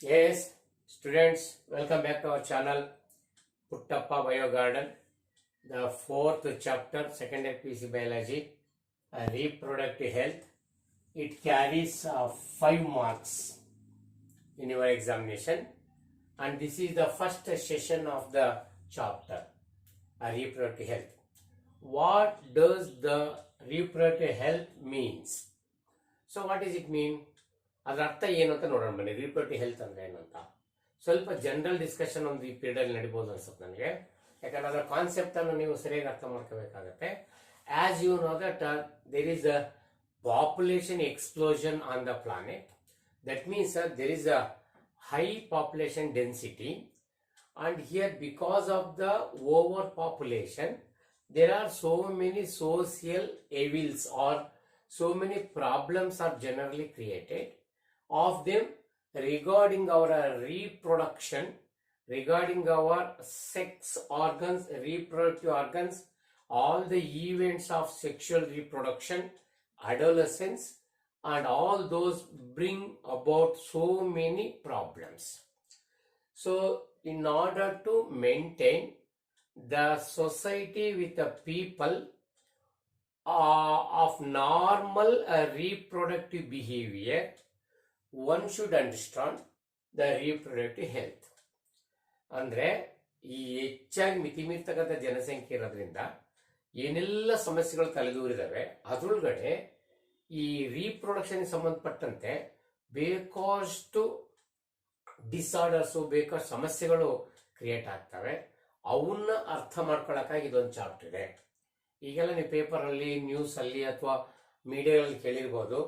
Yes, students, welcome back to our channel Puttappa Bio Garden. The fourth chapter, second year PC Biology, reproductive health. It carries 5 marks in your examination, and this is the first session of the chapter, reproductive health. What does the reproductive health means? So what does it mean? ಅದರ ಅರ್ಥ ಏನು ಅಂತ ನೋಡೋಣ ಬನ್ನಿ. Reproductive health ಅಂದ್ರೆ ಏನು ಅಂತ ಸ್ವಲ್ಪ ಜನರಲ್ ಡಿಸ್ಕಷನ್ ಒಂದು ಈ ಪೀರಿಯಡ್ ಅಲ್ಲಿ ನಡಿಬಹುದು ಅನ್ಸುತ್ತೆ ನನಗೆ. ಯಾಕಂದ್ರೆ ಅದರ ಕಾನ್ಸೆಪ್ಟ್ ಅನ್ನು ನೀವು ಸರಿಯಾಗಿ ಅರ್ಥ ಮಾಡ್ಕೋಬೇಕಾಗತ್ತೆ. As you know that there is a population explosion on the planet. That means there is a high population density, and here because of the overpopulation there are so many social evils or so many problems are generally created of them regarding our reproduction, regarding our sex organs, reproductive organs, all the events of sexual reproduction, adolescence, and all those bring about so many problems. So in order to maintain the society with the people of normal reproductive behavior, one should understand the reproductive health. ಅಂದ್ರೆ ಈ ಹೆಚ್ಚಾಗಿ ಮಿತಿಮೀರ್ತಕ್ಕಂಥ ಜನಸಂಖ್ಯೆ ಇರೋದ್ರಿಂದ ಏನೆಲ್ಲ ಸಮಸ್ಯೆಗಳು ತಲೆದೂರಿದಾವೆ ಅದರೊಳಗಡೆ ಈ reproduction ಸಂಬಂಧಪಟ್ಟಂತೆ ಬೇಕಷ್ಟು ಡಿಸಾರ್ಡರ್ಸು, ಬೇಕಾದ ಸಮಸ್ಯೆಗಳು ಕ್ರಿಯೇಟ್ ಆಗ್ತವೆ. ಅವನ್ನ ಅರ್ಥ ಮಾಡ್ಕೊಳಕ್ಕಾಗಿ ಇದೊಂದು ಚಾಪ್ಟರ್ ಇದೆ. ಈಗೆಲ್ಲ ನೀವು ಪೇಪರಲ್ಲಿ, ನ್ಯೂಸ್ ಅಲ್ಲಿ ಅಥವಾ ಮೀಡಿಯಾದಲ್ಲಿ ಕೇಳಿರ್ಬೋದು,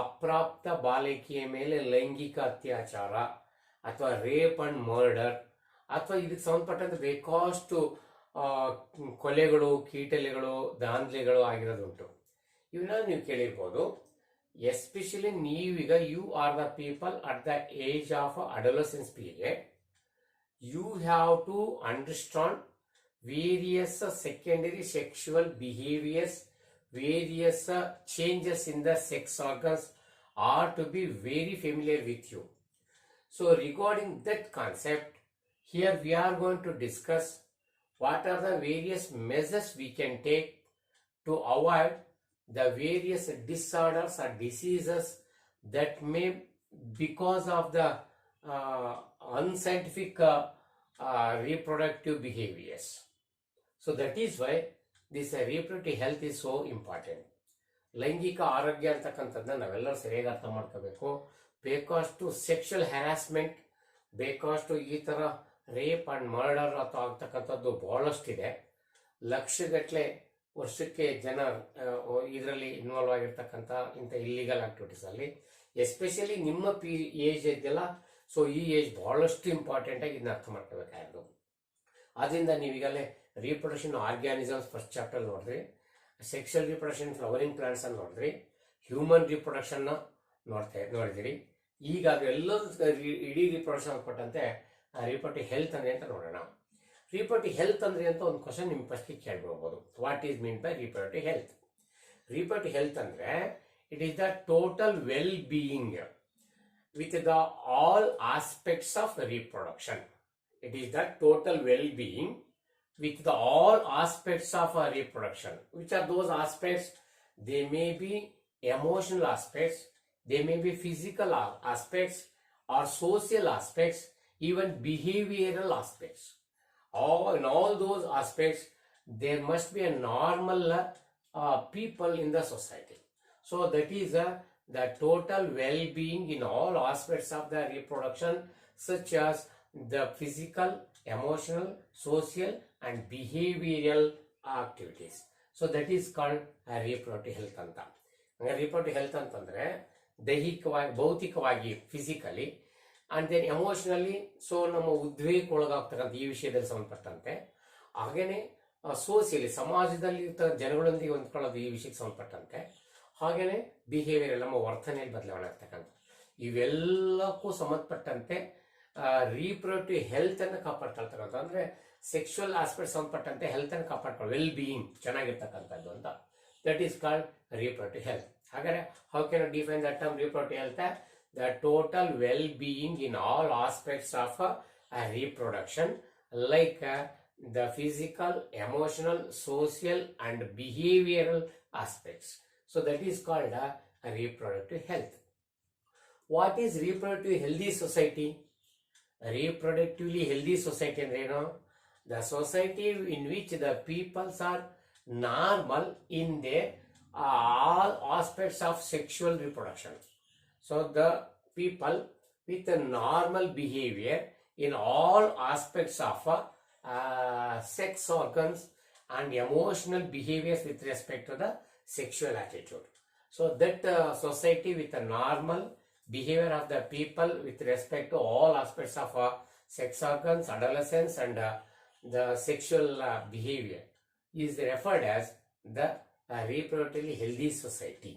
ಅಪ್ರಾಪ್ತ ಬಾಲಕಿಯ ಮೇಲೆ ಲೈಂಗಿಕ ಅತ್ಯಾಚಾರ ಅಥವಾ ರೇಪ್ ಅಂಡ್ ಮರ್ಡರ್ ಅಥವಾ ಇದಕ್ಕೆ ಸಂಬಂಧಪಟ್ಟಂತೆ ಬೇಕಾಷ್ಟು ಕೊಲೆಗಳು, ಕೀಟಲೆಗಳು, ದಾಂಧಲೆಗಳು ಆಗಿರೋದುಂಟು. ಇವನ್ನ ನೀವು ಕೇಳಿರ್ಬೋದು. ಎಸ್ಪೆಷಲಿ ನೀವೀಗ you are the people at the age of adolescence period. You have to understand various secondary sexual behaviors, various changes in the sex organs are to be very familiar with you. So regarding that concept, here we are going to discuss what are the various measures we can take to avoid the various disorders or diseases that may, because of the unscientific reproductive behaviors. So that is why this reproductive health is so important. ಲೈಂಗಿಕ ಆರೋಗ್ಯ ಅಂತಕ್ಕಂಥದ್ದನ್ನ ನಾವೆಲ್ಲರೂ ಸರಿಯಾಗಿ ಅರ್ಥ ಮಾಡ್ಕೋಬೇಕು. ಬೇಕಷ್ಟು sexual harassment, ಬೇಕಷ್ಟು ಈ ಥರ ರೇಪ್ ಅಂಡ್ ಮರ್ಡರ್ ಅಥವಾ ಆಗ್ತಕ್ಕಂಥದ್ದು ಬಹಳಷ್ಟಿದೆ. ಲಕ್ಷಗಟ್ಟಲೆ ವರ್ಷಕ್ಕೆ ಜನ ಇದರಲ್ಲಿ ಇನ್ವಾಲ್ವ್ ಆಗಿರ್ತಕ್ಕಂಥ ಇಂಥ ಇಲ್ಲಿಗಲ್ ಆಕ್ಟಿವಿಟೀಸ್ ಅಲ್ಲಿ, ಎಸ್ಪೆಷಲಿ ನಿಮ್ಮ ಏಜ್ ಇದೆಯಲ್ಲ, ಸೊ ಈ ಏಜ್ ಬಹಳಷ್ಟು ಇಂಪಾರ್ಟೆಂಟ್ ಆಗಿ ಇದನ್ನ ಅರ್ಥ ಮಾಡ್ಕೋಬೇಕಾಗಿರೋದು. ಆದ್ರಿಂದ ನೀವೀಗಲೇ ರೀಪ್ರೊಡಕ್ಷನ್ ಆರ್ಗ್ಯಾನಿಸಮ್ಸ್ ಫಸ್ಟ್ ಚಾಪ್ಟರ್ ನೋಡಿದ್ರಿ, ಸೆಕ್ಷುವಲ್ ರೀಪ್ರೊಡಕ್ಷನ್ ಫ್ಲವರಿಂಗ್ ಪ್ಲಾಂಟ್ಸ್ ಅನ್ನು ನೋಡಿದ್ರಿ, ಹ್ಯೂಮನ್ ರೀಪ್ರೊಡಕ್ಷನ್ ನೋಡಿದಿರಿ. ಈಗ ಅದೆಲ್ಲದೂ ಇಡೀ ರೀಪ್ರೊಡಕ್ಷನ್ ಪಟ್ಟಂತೆ ರೀಪ್ರೊಡಕ್ಟಿವ್ ಹೆಲ್ತ್ ಅಂದ್ರೆ ಅಂತ ನೋಡೋಣ. ರೀಪ್ರೊಡಕ್ಟಿವ್ ಹೆಲ್ತ್ ಅಂದ್ರೆ ಅಂತ ಒಂದು ಕ್ವಶನ್ ನಿಮ್ ಫಸ್ಟ್ ಕೇಳ್ಬೋದು. What is mean by reproductive health? Reproductive health ಅಂದ್ರೆ it is the total well being with the all aspects of reproduction. It is the total well-being with the all aspects of reproduction. Which are those aspects? They may be emotional aspects, they may be physical aspects or social aspects, even behavioral aspects. In all those aspects, there must be a normal people in the society. So that is the total well-being in all aspects of the reproduction, such as the physical, emotional, social and behavioral activities. So that is called reproductive health anta. Reproductive health ಅಂತಂದ್ರೆ ದೈಹಿಕವಾಗಿ, ಭೌತಿಕವಾಗಿ, physically, and then emotionally, so ನಮ್ಮ ಉದ್ವೇಗಕ್ಕೆ ಒಳಗಾಗ್ತಕ್ಕಂಥ ಈ ವಿಷಯದಲ್ಲಿ ಸಂಬಂಧಪಟ್ಟಂತೆ, ಹಾಗೇನೆ ಸೋಸಿಯಲಿ, ಸಮಾಜದಲ್ಲಿ ಜನಗಳೊಂದಿಗೆ ಹೊಂದ್ಕೊಳ್ಳೋದು ಈ ವಿಷಯಕ್ಕೆ ಸಂಬಂಧಪಟ್ಟಂತೆ, ಹಾಗೇನೆ ಬಿಹೇವಿಯರ್, ನಮ್ಮ ವರ್ತನೆಯಲ್ಲಿ ಬದಲಾವಣೆ ಆಗ್ತಕ್ಕಂಥ ಇವೆಲ್ಲಕ್ಕೂ ಸಂಬಂಧಪಟ್ಟಂತೆ ರೀಪ್ರೊಡಕ್ಟಿವ್ ಹೆಲ್ತ್ ಅನ್ನು ಕಾಪಾಡ್ಕೊಳ್ತಕ್ಕಂಥ, ಅಂದ್ರೆ ಸೆಕ್ಷುವಲ್ ಆಸ್ಪೆಕ್ಟ್ ಸಂಬಂಧಪಟ್ಟಂತೆ ಹೆಲ್ತ್ ಅನ್ನು ಕಾಪಾಡ್ಕೊಳ್ಳೋ, ವೆಲ್ ಬೀಯಿಂಗ್ ಚೆನ್ನಾಗಿರ್ತಕ್ಕಂಥದ್ದು ಅಂತ. That is called reproductive health. How can I define that term reproductive health? the total well-being in all aspects of reproduction, like the physical, emotional, social, and behavioral aspects. So that is called reproductive health. What is reproductive healthy society? Reproductively healthy society ಅಂದ್ರೆ ಏನು? The society in which the peoples are normal in their all aspects of sexual reproduction. So the people with a normal behavior in all aspects of sex organs and emotional behaviors with respect to the sexual attitude. So that society with a normal behavior of the people with respect to all aspects of sex organs, adolescence, and the sexual behavior is referred as the reproductively healthy society.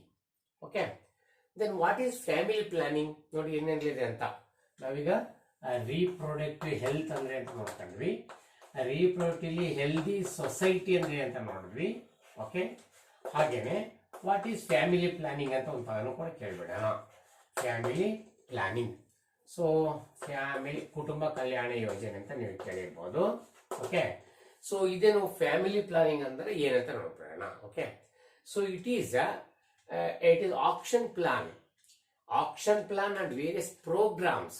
Okay. Then what is family planning? ನೋಡಿ ಏನೇನಿದೆ ಅಂತ ನಾವೀಗ reproductive health ಅಂದ್ರೆ ಅಂತ ನೋಡ್ಕೊಂಡ್ವಿ, reproductively healthy society ಅಂದ್ರೆ ಅಂತ ನೋಡಿದ್ವಿ. Okay, ಹಾಗೇನೆ ವಾಟ್ ಈಸ್ ಫ್ಯಾಮಿಲಿ ಪ್ಲಾನಿಂಗ್ ಅಂತ ಒಂದು ಪದನೂ ಕೂಡ ಕೇಳ್ಬಿಡೋಣ. ಫ್ಯಾಮಿಲಿ ಪ್ಲಾನಿಂಗ್, ಸೊ ಫ್ಯಾಮಿಲಿ ಕುಟುಂಬ ಕಲ್ಯಾಣ ಯೋಜನೆ ಅಂತ ನೀವು ಕೇಳಿರ್ಬೋದು. ಓಕೆ, ಸೊ ಇದೇನು ಫ್ಯಾಮಿಲಿ ಪ್ಲಾನಿಂಗ್ ಅಂದ್ರೆ ಏನಂತ ನೋಡ್ಬಿಡೋಣ. Okay, so it is action plan and various programs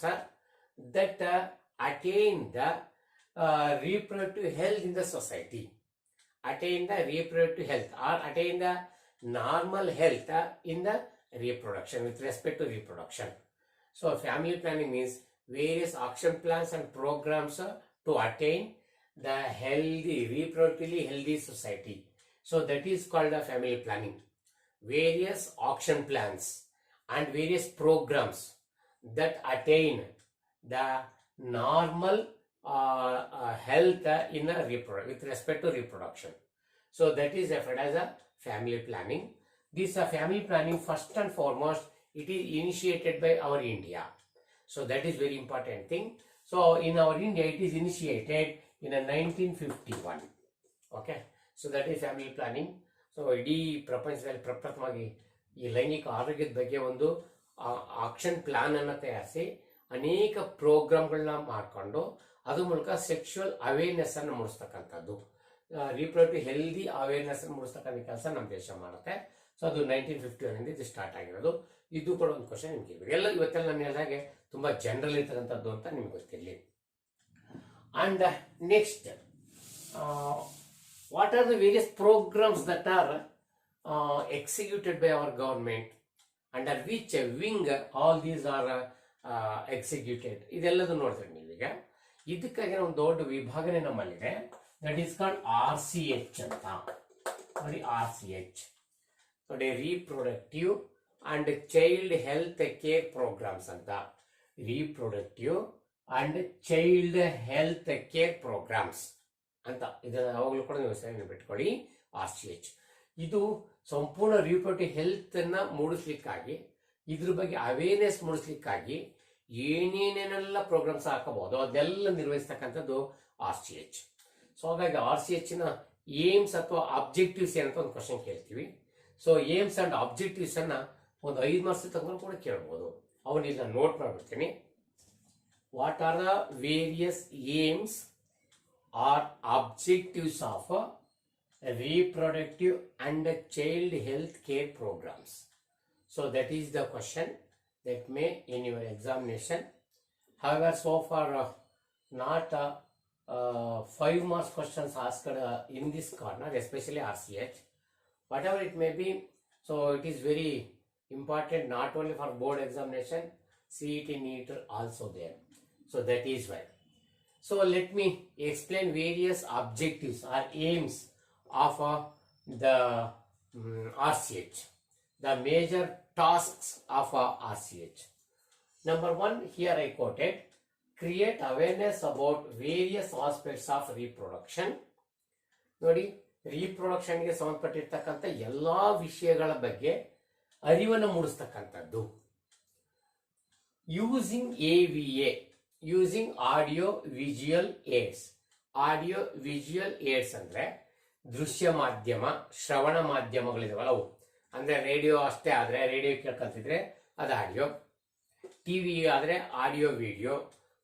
that attain the reproductive health in the society, attain the reproductive health or attain the normal health in the reproduction with respect to reproduction. So family planning means various action plans and programs to attain the healthy, reproductively healthy society. So that is called the family planning. Various action plans and various programs that attain the normal health in a with respect to reproduction. So that is referred as a family planning. This family planning, first and foremost, it is initiated by our India. So that is very important thing. So in our India, it is initiated in 1951. Okay, so that is family planning. So ಇಡೀ ಪ್ರಪಂಚದಲ್ಲಿ ಪ್ರಪ್ರಥಮವಾಗಿ ಈ ಲೈಂಗಿಕ ಆರೋಗ್ಯದ ಬಗ್ಗೆ ಒಂದು action plan ಅನ್ನು ತಯಾರಿಸಿ ಅನೇಕ ಪ್ರೋಗ್ರಾಮ್ಗಳನ್ನ ಮಾಡಿಕೊಂಡು ಅದ್ರ ಮೂಲಕ ಸೆಕ್ಷುವಲ್ ಅವೇರ್ನೆಸ್ ಅನ್ನು ಮೂಡಿಸ್ತಕ್ಕಂಥದ್ದು, ರಿಪ್ರೊಡಕ್ಟಿವ್ ಹೆಲ್ದಿ ಅವೇರ್ನೆಸ್ ಅನ್ನು ಮೂಡಿಸ್ತಕ್ಕಂಥ ಕೆಲಸ ನಮ್ಮ ದೇಶ ಮಾಡುತ್ತೆ. ಸೊ ಅದು 1951 ಇದು ಸ್ಟಾರ್ಟ್ ಆಗಿರೋದು. ಇದು ಕೂಡ ಒಂದು ಕ್ವಶನ್ ನಿಮ್ಗೆ ಇರ್ಬೇಕು. ಎಲ್ಲ ಇವತ್ತೆಲ್ಲ ನಾನು ಹೇಳಿದಾಗೆ ತುಂಬಾ ಜನರಲ್ ಇರ್ತಕ್ಕಂಥದ್ದು ಅಂತ ನಿಮ್ಗೆ ಗೊತ್ತಿರಲಿ. And next, what are the various programs that are executed by our government, under which wing all these are executed. ಇದೆಲ್ಲದನ್ನು ನೋಡ್ತೀವಿ ನೀವೀಗ. ಇದಕ್ಕಾಗಿ ಒಂದು ದೊಡ್ಡ ವಿಭಾಗನೆ ನಮ್ಮಲ್ಲಿದೆ, ದಟ್ ಈಸ್ ಕಾಲ್ಡ್ RCH ಅಂತ ನೋಡಿ. RCH ನೋಡಿ, reproductive and child health care programs ಅಂತ. Reproductive and child health care programs ಅಂತ ಇದನ್ನ ಯಾವಾಗಲೂ ಕೂಡ ನೀವು ಸರಿ ಬಿಟ್ಕೊಳ್ಳಿ. RCH ಇದು ಸಂಪೂರ್ಣ ರಿಪ್ರೊಡಕ್ಟಿವ್ ಹೆಲ್ತ್ ಅನ್ನ ಮೂಡಿಸ್ಲಿಕ್ಕಾಗಿ, ಇದ್ರ ಬಗ್ಗೆ ಅವೇರ್ನೆಸ್ ಮೂಡಿಸ್ಲಿಕ್ಕಾಗಿ ಏನೇನೇನೆಲ್ಲ ಪ್ರೋಗ್ರಾಮ್ಸ್ ಹಾಕಬಹುದು ಅದೆಲ್ಲ ನಿರ್ವಹಿಸ್ತಕ್ಕಂಥದ್ದು RCH. ಸೊ ಹಾಗಾಗಿ RCH ನ ಏಮ್ಸ್ ಅಥವಾ ಅಬ್ಜೆಕ್ಟಿವ್ಸ್ ಏನಂತ ಒಂದು ಕ್ವಶನ್ ಕೇಳ್ತೀವಿ. ಸೊ ಏಮ್ಸ್ ಅಂಡ್ ಅಬ್ಜೆಕ್ಟಿವ್ಸ್ ಅನ್ನ ಒಂದು 5 ಮಾರ್ಕ್ಸ್ ತಗೊಂಡು ಕೂಡ ಕೇಳ್ಬೋದು. ಅವನ್ನ ನಾನು ನೋಟ್ ಮಾಡ್ಬಿಡ್ತೀನಿ. What are the various aims or objectives of reproductive and child health care programs? So that is the question that may in your examination. However, so far not 5 marks questions asked in this corner, especially RCH. Whatever it may be, so it is very important not only for board examination, CET, NEET also there. So that is why. So let me explain various objectives or aims of the RCH, the major tasks of RCH. Number 1, here I quoted, create awareness about various aspects of reproduction. ನೋಡಿ, ರೀಪ್ರೊಡಕ್ಷನ್ಗೆ ಸಂಬಂಧಪಟ್ಟಿರ್ತಕ್ಕಂಥ ಎಲ್ಲಾ ವಿಷಯಗಳ ಬಗ್ಗೆ ಅರಿವನ್ನು ಮೂಡಿಸ್ತಕ್ಕಂಥದ್ದು. Using AVA, using audio visual aids. Audio visual aids ಅಂದ್ರೆ ದೃಶ್ಯ ಮಾಧ್ಯಮ, ಶ್ರವಣ ಮಾಧ್ಯಮಗಳಿದಾವಲ್ಲ ಅವು. ಅಂದ್ರೆ ರೇಡಿಯೋ ಅಷ್ಟೇ ಆದ್ರೆ ರೇಡಿಯೋ ಕೇಳ್ಕೊಂತಿದ್ರೆ ಅದು ಆಡಿಯೋ. ಟಿವಿ ಆದರೆ ಆಡಿಯೋ ವಿಡಿಯೋ,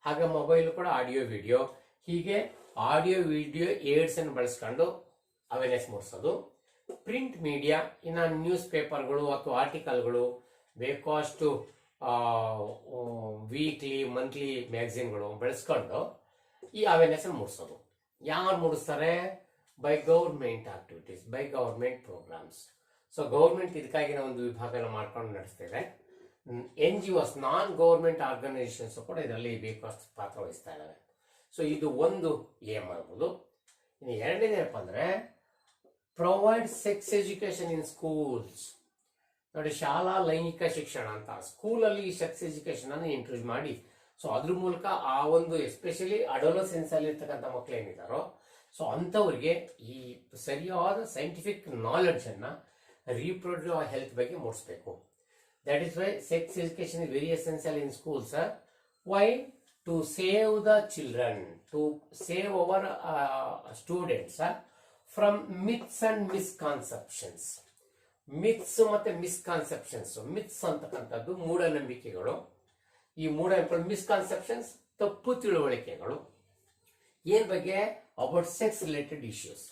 ಹಾಗೆ ಮೊಬೈಲ್ ಕೂಡ ಆಡಿಯೋ ವಿಡಿಯೋ, ಹೀಗೆ ಆಡಿಯೋ ವಿಡಿಯೋ ಏಡ್ಸ್ ಅನ್ನು ಬಳಸ್ಕೊಂಡು ಅವೇರ್ನೆಸ್ ಮೂಡಿಸೋದು. ಪ್ರಿಂಟ್ ಮೀಡಿಯಾ, ಇನ್ನು ನ್ಯೂಸ್ ಪೇಪರ್ಗಳು ಅಥವಾ ಆರ್ಟಿಕಲ್ಗಳು, ಬೇಕಾಷ್ಟು ವೀಕ್ಲಿ ಮಂತ್ಲಿ ಮ್ಯಾಗಝಿನ್ಗಳು ಬಳಸ್ಕೊಂಡು ಈ ಅವೇರ್ನೆಸ್ ಮೂಡಿಸೋದು. ಯಾರು ಮೂಡಿಸ್ತಾರೆ? By government activities, by government programs. So government ಇದಕ್ಕಾಗಿ ಒಂದು ವಿಭಾಗನ ಮಾಡ್ಕೊಂಡು ನಡೆಸ್ತಿದೆ. NGOs, ನಾನ್ ಗೌರ್ಮೆಂಟ್ ಆರ್ಗನೈಸೇಷನ್ಸ್ ಕೂಡ ಇದರಲ್ಲಿ ಬೇಕಾದ ಪಾತ್ರ ವಹಿಸ್ತಾ ಇದ್ದಾವೆ. ಸೊ ಇದು ಒಂದು ಏಮ್ ಆಗ್ಬೋದು. ಇನ್ನು ಎರಡನೇದೇನಪ್ಪ ಅಂದ್ರೆ provide sex education in schools. ನೋಡಿ, ಶಾಲಾ ಲೈಂಗಿಕ ಶಿಕ್ಷಣ ಅಂತ ಸ್ಕೂಲಲ್ಲಿ ಸೆಕ್ಸ್ ಎಜುಕೇಶನ್ ಅನ್ನು ಇಂಟ್ರೊಡ್ಯೂಸ್ ಮಾಡಿ, ಸೊ ಅದ್ರ ಮೂಲಕ ಆ ಒಂದು ಎಸ್ಪೆಷಲಿ ಅಡೋಲಸೆನ್ಸ್ ಅಲ್ಲಿ ಇರ್ತಕ್ಕಂಥ ಮಕ್ಕಳು ಏನಿದ್ದಾರೋ, ಸೊ ಅಂಥವ್ರಿಗೆ ಈ ಸರಿಯಾದ ಸೈಂಟಿಫಿಕ್ ನಾಲೆಡ್ಜ್ ಅನ್ನ ರೀಪ್ರೊಡ್ಯೂಸ್ ಹೆಲ್ತ್ ಬಗ್ಗೆ ಮೂಡಿಸ್ಬೇಕು. That is why sex education is very essential in schools. Why? To save the children, to save our students from myths and misconceptions. Myths ಮತ್ತೆ ಮಿಸ್ಕಾನ್ಸೆಪ್ಷನ್ಸ್. ಮಿತ್ಸ್ ಅಂತಕ್ಕಂಥದ್ದು ಮೂಢನಂಬಿಕೆಗಳು. ಈ ಮೂಢನಂಬಿಕೆಗಳು, ಮಿಸ್ಕಾನ್ಸೆಪ್ಷನ್ಸ್ ತಪ್ಪು ತಿಳುವಳಿಕೆಗಳು. ಏನ್ ಬಗ್ಗೆ? About sex related issues.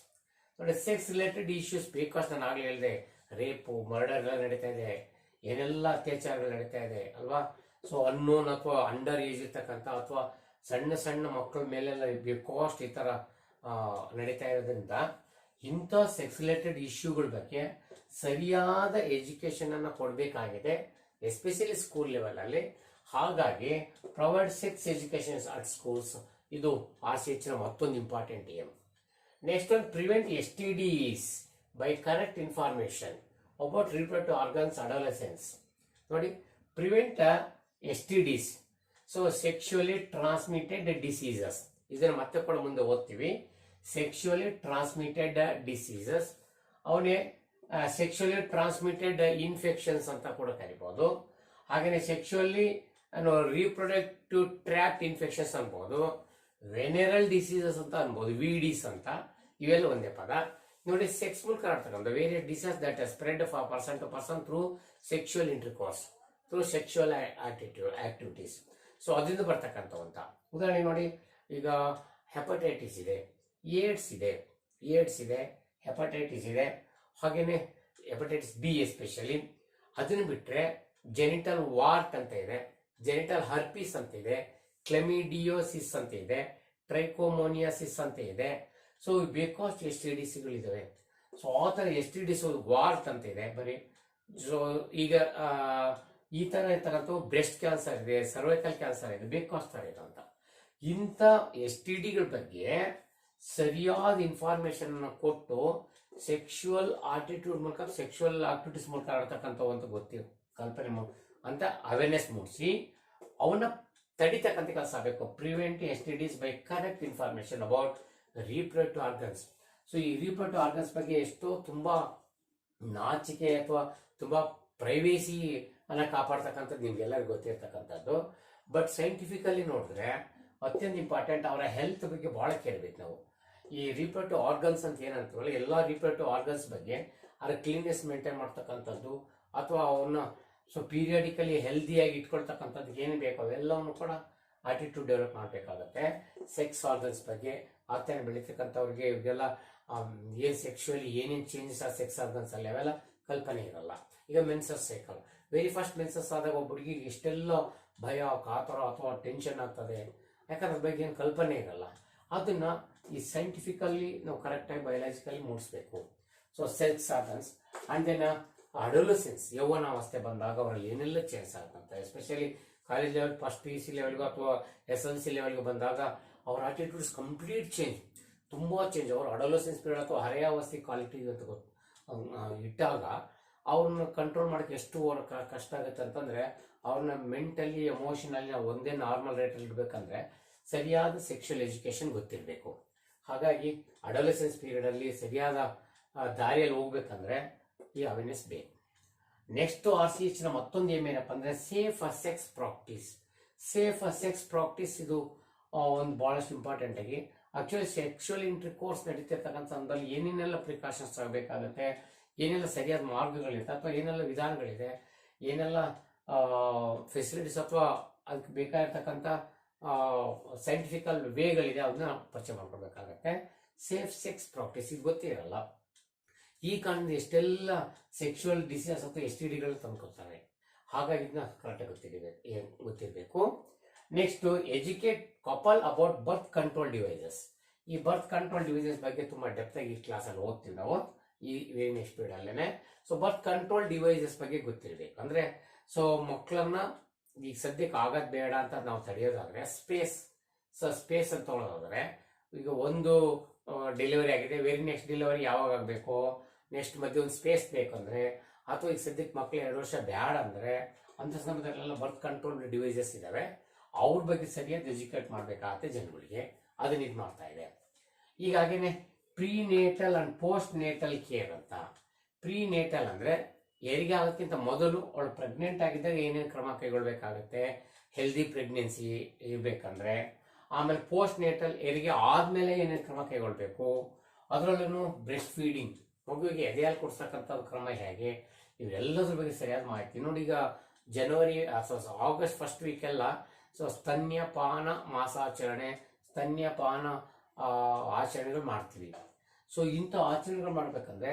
ನೋಡಿ, ಸೆಕ್ಸ್ ರಿಲೇಟೆಡ್ ಇಶ್ಯೂಸ್ ಬೇಕಾಷ್ಟು ನಾನು ಆಗ್ಲೇ ಹೇಳಿದೆ, ರೇಪು, ಮರ್ಡರ್ ಎಲ್ಲ ನಡೀತಾ ಇದೆ, ಏನೆಲ್ಲ ಅತ್ಯಾಚಾರಗಳು ನಡೀತಾ ಇದೆ ಅಲ್ವಾ. ಸೊ ಅನ್ನೋನ್ ಅಥವಾ ಅಂಡರ್ ಏಜ್ ಇರ್ತಕ್ಕಂಥ ಅಥವಾ ಸಣ್ಣ ಸಣ್ಣ ಮಕ್ಕಳ ಮೇಲೆಲ್ಲ ಬೇಕಾಷ್ಟು ಈ ತರ ನಡೀತಾ ಇರೋದ್ರಿಂದ ಇಂಥ ಸೆಕ್ಸ್ ರಿಲೇಟೆಡ್ ಇಶ್ಯೂಗಳ ಬಗ್ಗೆ ಸರಿಯಾದ ಎಜುಕೇಶನ್ ಅನ್ನ ಕೊಡಬೇಕಾಗಿದೆ, ಎಸ್ಪೆಷಲಿ ಸ್ಕೂಲ್ ಲೆವೆಲ್ ಅಲ್ಲಿ. ಹಾಗಾಗಿ provide sex education at schools, ಇದು RCH ನ ಮತ್ತೊಂದು ಇಂಪಾರ್ಟೆಂಟ್ ಏಮ್. ನೆಕ್ಸ್ಟ್ ಒಂದು prevent STDs by correct information about reproductive organs adolescence. ನೋಡಿ, prevent STDs, so sexually transmitted diseases. ಇದನ್ನು ಮತ್ತೆ ಕೂಡ ಮುಂದೆ ಓದ್ತೀವಿ. ಸೆಕ್ಶುಯಲಿ ಟ್ರಾನ್ಸ್ಮಿಟೆಡ್ ಡಿಸೀಸಸ್, ಅವನೇ ಸೆಕ್ಶುಯಲಿ ಟ್ರಾನ್ಸ್ಮಿಟೆಡ್ ಇನ್ಫೆಕ್ಷನ್ಸ್ ಅಂತ ಕೂಡ ಕರಿಬಹುದು. ಹಾಗೆಯೇ ಸೆಕ್ಶುಯಲಿ ರೀಪ್ರೊಡಕ್ಟಿವ್ ಟ್ರ್ಯಾಕ್ಟ್ ಇನ್ಫೆಕ್ಷನ್ಸ್ ಅನ್ಬೋದು, ವೆನೆರಲ್ ಡಿಸೀಸಸ್ ಅಂತ ಅನ್ಬೋದು, VDs ಅಂತ. ಇವೆಲ್ಲ ಒಂದೇ ಪದ. ನೋಡಿ, ಸೆಕ್ಸ್ ಮೂಲಕ ಆಗ್ತಕ್ಕಂಥ various disease that spread person to person through sexual intercourse, through sexual activities. So ಅದರಿಂದ ಬರ್ತಕ್ಕಂಥವಂತ ಉದಾಹರಣೆ ನೋಡಿ, ಈಗ ಹೆಪಟೈಟಿಸ್ ಇದೆ, ಏಡ್ಸ್ ಇದೆ, ಹೆಪಟೈಟಿಸ್ ಇದೆ, ಹಾಗೇನೆ ಹೆಪಟೈಟಿಸ್ B ಎಸ್ಪೆಷಲಿ. ಅದನ್ನು ಬಿಟ್ರೆ ಜೆನಿಟಲ್ ವಾರ್ಟ್ ಅಂತ ಇದೆ, ಜೆನಿಟಲ್ ಹರ್ಪಿಸ್ ಅಂತ ಇದೆ, ಕ್ಲೆಮಿಡಿಯೋಸಿಸ್ ಅಂತ ಇದೆ, ಟ್ರೈಕೋಮೋನಿಯಾಸಿಸ್ ಅಂತ ಇದೆ. ಸೊ ಬೇಕಾಷ್ಟು STDsಗಳಿದಾವೆ. ಸೊ ಆ ಥರ STDs ವಾರ್ಟ್ ಅಂತ ಇದೆ ಬರೀ. ಸೊ ಈಗ ಈ ತರ ಇರ್ತಕ್ಕಂಥ ಬ್ರೆಸ್ಟ್ ಕ್ಯಾನ್ಸರ್ ಇದೆ, ಸರ್ವೈಕಲ್ ಕ್ಯಾನ್ಸರ್ ಇದೆ, ಬೇಕಾಷ್ಟು ಥರ ಇದೆ ಅಂತ. ಇಂಥ STDಗಳ ಬಗ್ಗೆ ಸರಿಯಾದ ಇನ್ಫಾರ್ಮೇಶನ್ ಕೊಟ್ಟು ಸೆಕ್ಶುವಲ್ ಆಟಿಟ್ಯೂಡ್ ಮೂಲಕ, ಸೆಕ್ಶುವಲ್ ಆಕ್ಟಿವಿಟೀಸ್ ಮೂಲಕ ಆಡ್ತಕ್ಕಂಥ ಒಂದು ಕಲ್ಪನೆ ಅಂತ ಅವೇರ್ನೆಸ್ ಮೂಡಿಸಿ ಅವನ್ನ ತಡಿತಕ್ಕಂಥ ಕೆಲಸ ಆಗಬೇಕು. Prevent STDs by correct information about reproductive organs. So ಈ ರೀಪ್ರೊಡಕ್ಟಿವ್ ಆರ್ಗನ್ಸ್ ಬಗ್ಗೆ ಎಷ್ಟೋ ತುಂಬಾ ನಾಚಿಕೆ ಅಥವಾ ತುಂಬಾ ಪ್ರೈವೇಸಿ ಅನ್ನ ಕಾಪಾಡ್ತಕ್ಕಂಥದ್ದು ನಿಮ್ಗೆಲ್ಲರಿಗೂ ಗೊತ್ತಿರ್ತಕ್ಕಂಥದ್ದು. ಬಟ್ ಸೈಂಟಿಫಿಕಲಿ ನೋಡಿದ್ರೆ ಅತ್ಯಂತ ಇಂಪಾರ್ಟೆಂಟ್. ಅವರ ಹೆಲ್ತ್ ಬಗ್ಗೆ ಬಹಳ ಕೇಳಬೇಕು ನಾವು. ಈ ರೀಪ್ರೊಡಕ್ಟಿವ್ ಆರ್ಗನ್ಸ್ ಅಂತ ಏನಂತೀವಲ್ಲ, ಎಲ್ಲ ರೀಪ್ರೊಡಕ್ಟಿವ್ ಆರ್ಗನ್ಸ್ ಬಗ್ಗೆ ಅದರ ಕ್ಲೀನ್ನೆಸ್ ಮೇಂಟೈನ್ ಮಾಡ್ತಕ್ಕಂಥದ್ದು ಅಥವಾ ಅವನ್ನ ಸೊ ಪೀರಿಯಾಡಿಕಲಿ ಹೆಲ್ದಿಯಾಗಿ ಇಟ್ಕೊಳ್ತಕ್ಕಂಥದ್ದು ಏನು ಬೇಕು ಅವೆಲ್ಲವನ್ನು ಕೂಡ ಆಟಿಟ್ಯೂಡ್ ಡೆವಲಪ್ ಮಾಡಬೇಕಾಗತ್ತೆ. ಸೆಕ್ಸ್ ಆರ್ಗನ್ಸ್ ಬಗ್ಗೆ ಆಗ್ತಾನೆ ಬೆಳೀತಕ್ಕಂಥವ್ರಿಗೆ ಇವೆಲ್ಲ ಏನ್ ಸೆಕ್ಶುವಲಿ ಏನೇನು ಚೇಂಜಸ್ ಆ ಸೆಕ್ಸ್ ಆರ್ಗನ್ಸ್ ಅಲ್ಲಿ ಅವೆಲ್ಲ ಕಲ್ಪನೆ ಇರಲ್ಲ. ಈಗ menses cycle, very first menses ಆದಾಗ ಒಬ್ಬ ಹುಡುಗಿಗೆ ಎಷ್ಟೆಲ್ಲ ಭಯ, ಕಾತರ ಅಥವಾ ಟೆನ್ಷನ್ ಆಗ್ತದೆ, ಯಾಕಂದ್ರೆ ಬಗ್ಗೆ ಏನು ಕಲ್ಪನೆ ಇರಲ್ಲ. ಅದನ್ನ ಈ ಸೈಂಟಿಫಿಕಲಿ ನಾವು ಕರೆಕ್ಟಾಗಿ ಬಯೋಲಾಜಿಕಲಿ ಮೂಡಿಸ್ಬೇಕು. So sex organs and then adolescence, ಯೌವನಾವಸ್ಥೆ ಬಂದಾಗ ಅವರಲ್ಲಿ ಏನೆಲ್ಲ ಚೇಂಜ್ ಆಗುತ್ತಂತ, especially college level, first PUC ಲೆವೆಲ್ಗೂ ಅಥವಾ SLC ಲೆವೆಲ್ಗೆ ಬಂದಾಗ ಅವ್ರ ಆಟಿಟ್ಯೂಡ್ಸ್ ಕಂಪ್ಲೀಟ್ ಚೇಂಜ್, ತುಂಬಾ ಚೇಂಜ್. ಅವರು ಅಡೋಲಸೆನ್ಸ್ ಪೀರಿಯಡ್ ಅಥವಾ ಹರೆಯಾವಸ್ಥೆ ಕ್ವಾಲಿಟಿ ಅಂತ ಇಟ್ಟಾಗ ಅವ್ರನ್ನ ಕಂಟ್ರೋಲ್ ಮಾಡೋಕೆ ಎಷ್ಟು ಕಷ್ಟ ಆಗುತ್ತೆ ಅಂತಂದ್ರೆ, ಅವ್ರನ್ನ ಮೆಂಟಲಿ ಎಮೋಷನಲಿ ನಾವು ಒಂದೇ ನಾರ್ಮಲ್ ರೇಟಲ್ಲಿ ಇಡಬೇಕಂದ್ರೆ ಸರಿಯಾದ ಸೆಕ್ಷುವಲ್ ಎಜುಕೇಶನ್ ಗೊತ್ತಿರಬೇಕು. ಹಾಗಾಗಿ ಅಡೋಲಸೆನ್ಸ್ ಪೀರಿಯಡ್ ಅಲ್ಲಿ ಸರಿಯಾದ ದಾರಿಯಲ್ಲಿ ಹೋಗ್ಬೇಕಂದ್ರೆ ಈ ಅವೇರ್ನೆಸ್ ಬೇಕು. ನೆಕ್ಸ್ಟ್ RCH ನ ಮತ್ತೊಂದು ಏನಪ್ಪ ಅಂದ್ರೆ safe sex practice. Safe sex practice ಇದು ಒಂದು ಬಹಳಷ್ಟು ಇಂಪಾರ್ಟೆಂಟ್ ಆಗಿ. ಆಕ್ಚುಲಿ ಸೆಕ್ಶುವಲ್ ಇಂಟರ್ಕೋರ್ಸ್ ನಡೀತಿರ್ತಕ್ಕಂಥ ಸಂದರ್ಭದಲ್ಲಿ ಏನೇನೆಲ್ಲ ಪ್ರಿಕಾಷನ್ಸ್ ಆಗಬೇಕಾಗುತ್ತೆ, ಏನೆಲ್ಲ ಸರಿಯಾದ ಮಾರ್ಗಗಳಿದೆ ಅಥವಾ ಏನೆಲ್ಲ ವಿಧಾನಗಳಿದೆ, ಏನೆಲ್ಲ ಫೆಸಿಲಿಟೀಸ್ ಅಥವಾ ಅದಕ್ಕೆ ಬೇಕಾಗಿರ್ತಕ್ಕಂಥ ಸೈಂಟಿಫಿಕಲ್ ವೇಗಳಿದೆ, ಅದನ್ನ ಪರಿಚಯ ಮಾಡ್ಕೊಳ್ಬೇಕಾಗತ್ತೆ. ಸೇಫ್ ಸೆಕ್ಸ್ ಪ್ರಾಕ್ಟೀಸ್ ಇದು ಗೊತ್ತಿರಲ್ಲ. ಈ ಕಾರಣದಿಂದ ಎಷ್ಟೆಲ್ಲ ಸೆಕ್ಷುವಲ್ ಡಿಸೀಸ್ ಅಥವಾ STDಗಳು ತಂದ್ಕೊಳ್ತಾರೆ. ಹಾಗಾಗಿ ಇದನ್ನ ಕರೆಕ್ಟಾಗಿ ಗೊತ್ತಿರಬೇಕು. Next, educate couple about birth control devices. ಈ ಬರ್ತ್ ಕಂಟ್ರೋಲ್ ಡಿವೈಸಸ್ ಬಗ್ಗೆ ತುಂಬಾ ಡೆಪ್ತ್ ಆಗಿ ಈ ಕ್ಲಾಸಲ್ಲಿ ಓದ್ತೀವಿ ನಾವು ಈ ವೆರಿ ನೆಕ್ಸ್ಟ್ ಪೀರಿಯಡ್ ಅಲ್ಲೇನೆ. ಸೊ ಬರ್ತ್ ಕಂಟ್ರೋಲ್ ಡಿವೈಸಸ್ ಬಗ್ಗೆ ಗೊತ್ತಿರಬೇಕು. ಅಂದ್ರೆ ಸೊ ಮಕ್ಕಳನ್ನ ಈಗ ಸದ್ಯಕ್ಕೆ ಆಗೋದು ಬೇಡ ಅಂತ ನಾವು ತಡೆಯೋದಾದ್ರೆ ಸ್ಪೇಸ್ ಅಂತ ತೊಗೊಳೋದಾದ್ರೆ, ಈಗ ಒಂದು ಡೆಲಿವರಿ ಆಗಿದೆ, ವೆರಿ ನೆಕ್ಸ್ಟ್ ಡೆಲಿವರಿ ಯಾವಾಗ ಆಗಬೇಕು, ನೆಕ್ಸ್ಟ್ ಮಧ್ಯೆ ಒಂದು ಸ್ಪೇಸ್ ಬೇಕಂದ್ರೆ, ಅಥವಾ ಈಗ ಸದ್ಯಕ್ಕೆ ಮಕ್ಕಳು 2 ವರ್ಷ ಬೇಡ ಅಂದ್ರೆ, ಅಂತ ಸಂದರ್ಭದಲ್ಲೆಲ್ಲ ಬರ್ತ್ ಕಂಟ್ರೋಲ್ ಡಿವೈಸಸ್ ಇದಾವೆ. ಅವ್ರ ಬಗ್ಗೆ ಸರಿಯಾಗಿ ಎಜುಕೇಟ್ ಮಾಡಬೇಕಾಗತ್ತೆ ಜನಗಳಿಗೆ. ಅದನ್ನ ಇದು ಮಾಡ್ತಾ ಇದೆ. ಈಗಾಗೇನೆ prenatal and postnatal care ಅಂತ. ಪ್ರೀನೇಟಲ್ ಅಂದ್ರೆ ಹೆರಿಗೆ ಆಗೋಕ್ಕಿಂತ ಮೊದಲು ಅವಳು ಪ್ರೆಗ್ನೆಂಟ್ ಆಗಿದ್ದಾಗ ಏನೇನು ಕ್ರಮ ಕೈಗೊಳ್ಬೇಕಾಗತ್ತೆ, ಹೆಲ್ದಿ ಪ್ರೆಗ್ನೆನ್ಸಿ ಇರಬೇಕಂದ್ರೆ. ಆಮೇಲೆ ಪೋಸ್ಟ್ ನೇಟಲ್ ಹೆರಿಗೆ ಆದ್ಮೇಲೆ ಏನೇನು ಕ್ರಮ ಕೈಗೊಳ್ಬೇಕು, ಅದರಲ್ಲೂ ಬ್ರೆಸ್ಟ್ ಫೀಡಿಂಗ್, ಮಗುವಿಗೆ ಎದೆ ಹಾಲು ಕೊಡ್ಸಕ್ಕಂಥ ಕ್ರಮ ಹೇಗೆ, ಇವೆಲ್ಲದ್ರ ಬಗ್ಗೆ ಸರಿಯಾದ ಮಾಹಿತಿ ನೋಡಿ. ಈಗ ಜನವರಿ ಆಗಸ್ಟ್ ಫಸ್ಟ್ ವೀಕೆಲ್ಲ ಸ್ತನ್ಯಪಾನ ಮಾಸಾಚರಣೆ, ಸ್ತನ್ಯಪಾನ ಆಚರಣೆಗಳು ಮಾಡ್ತೀವಿ. ಸೊ ಇಂಥ ಆಚರಣೆಗಳು ಮಾಡ್ಬೇಕಂದ್ರೆ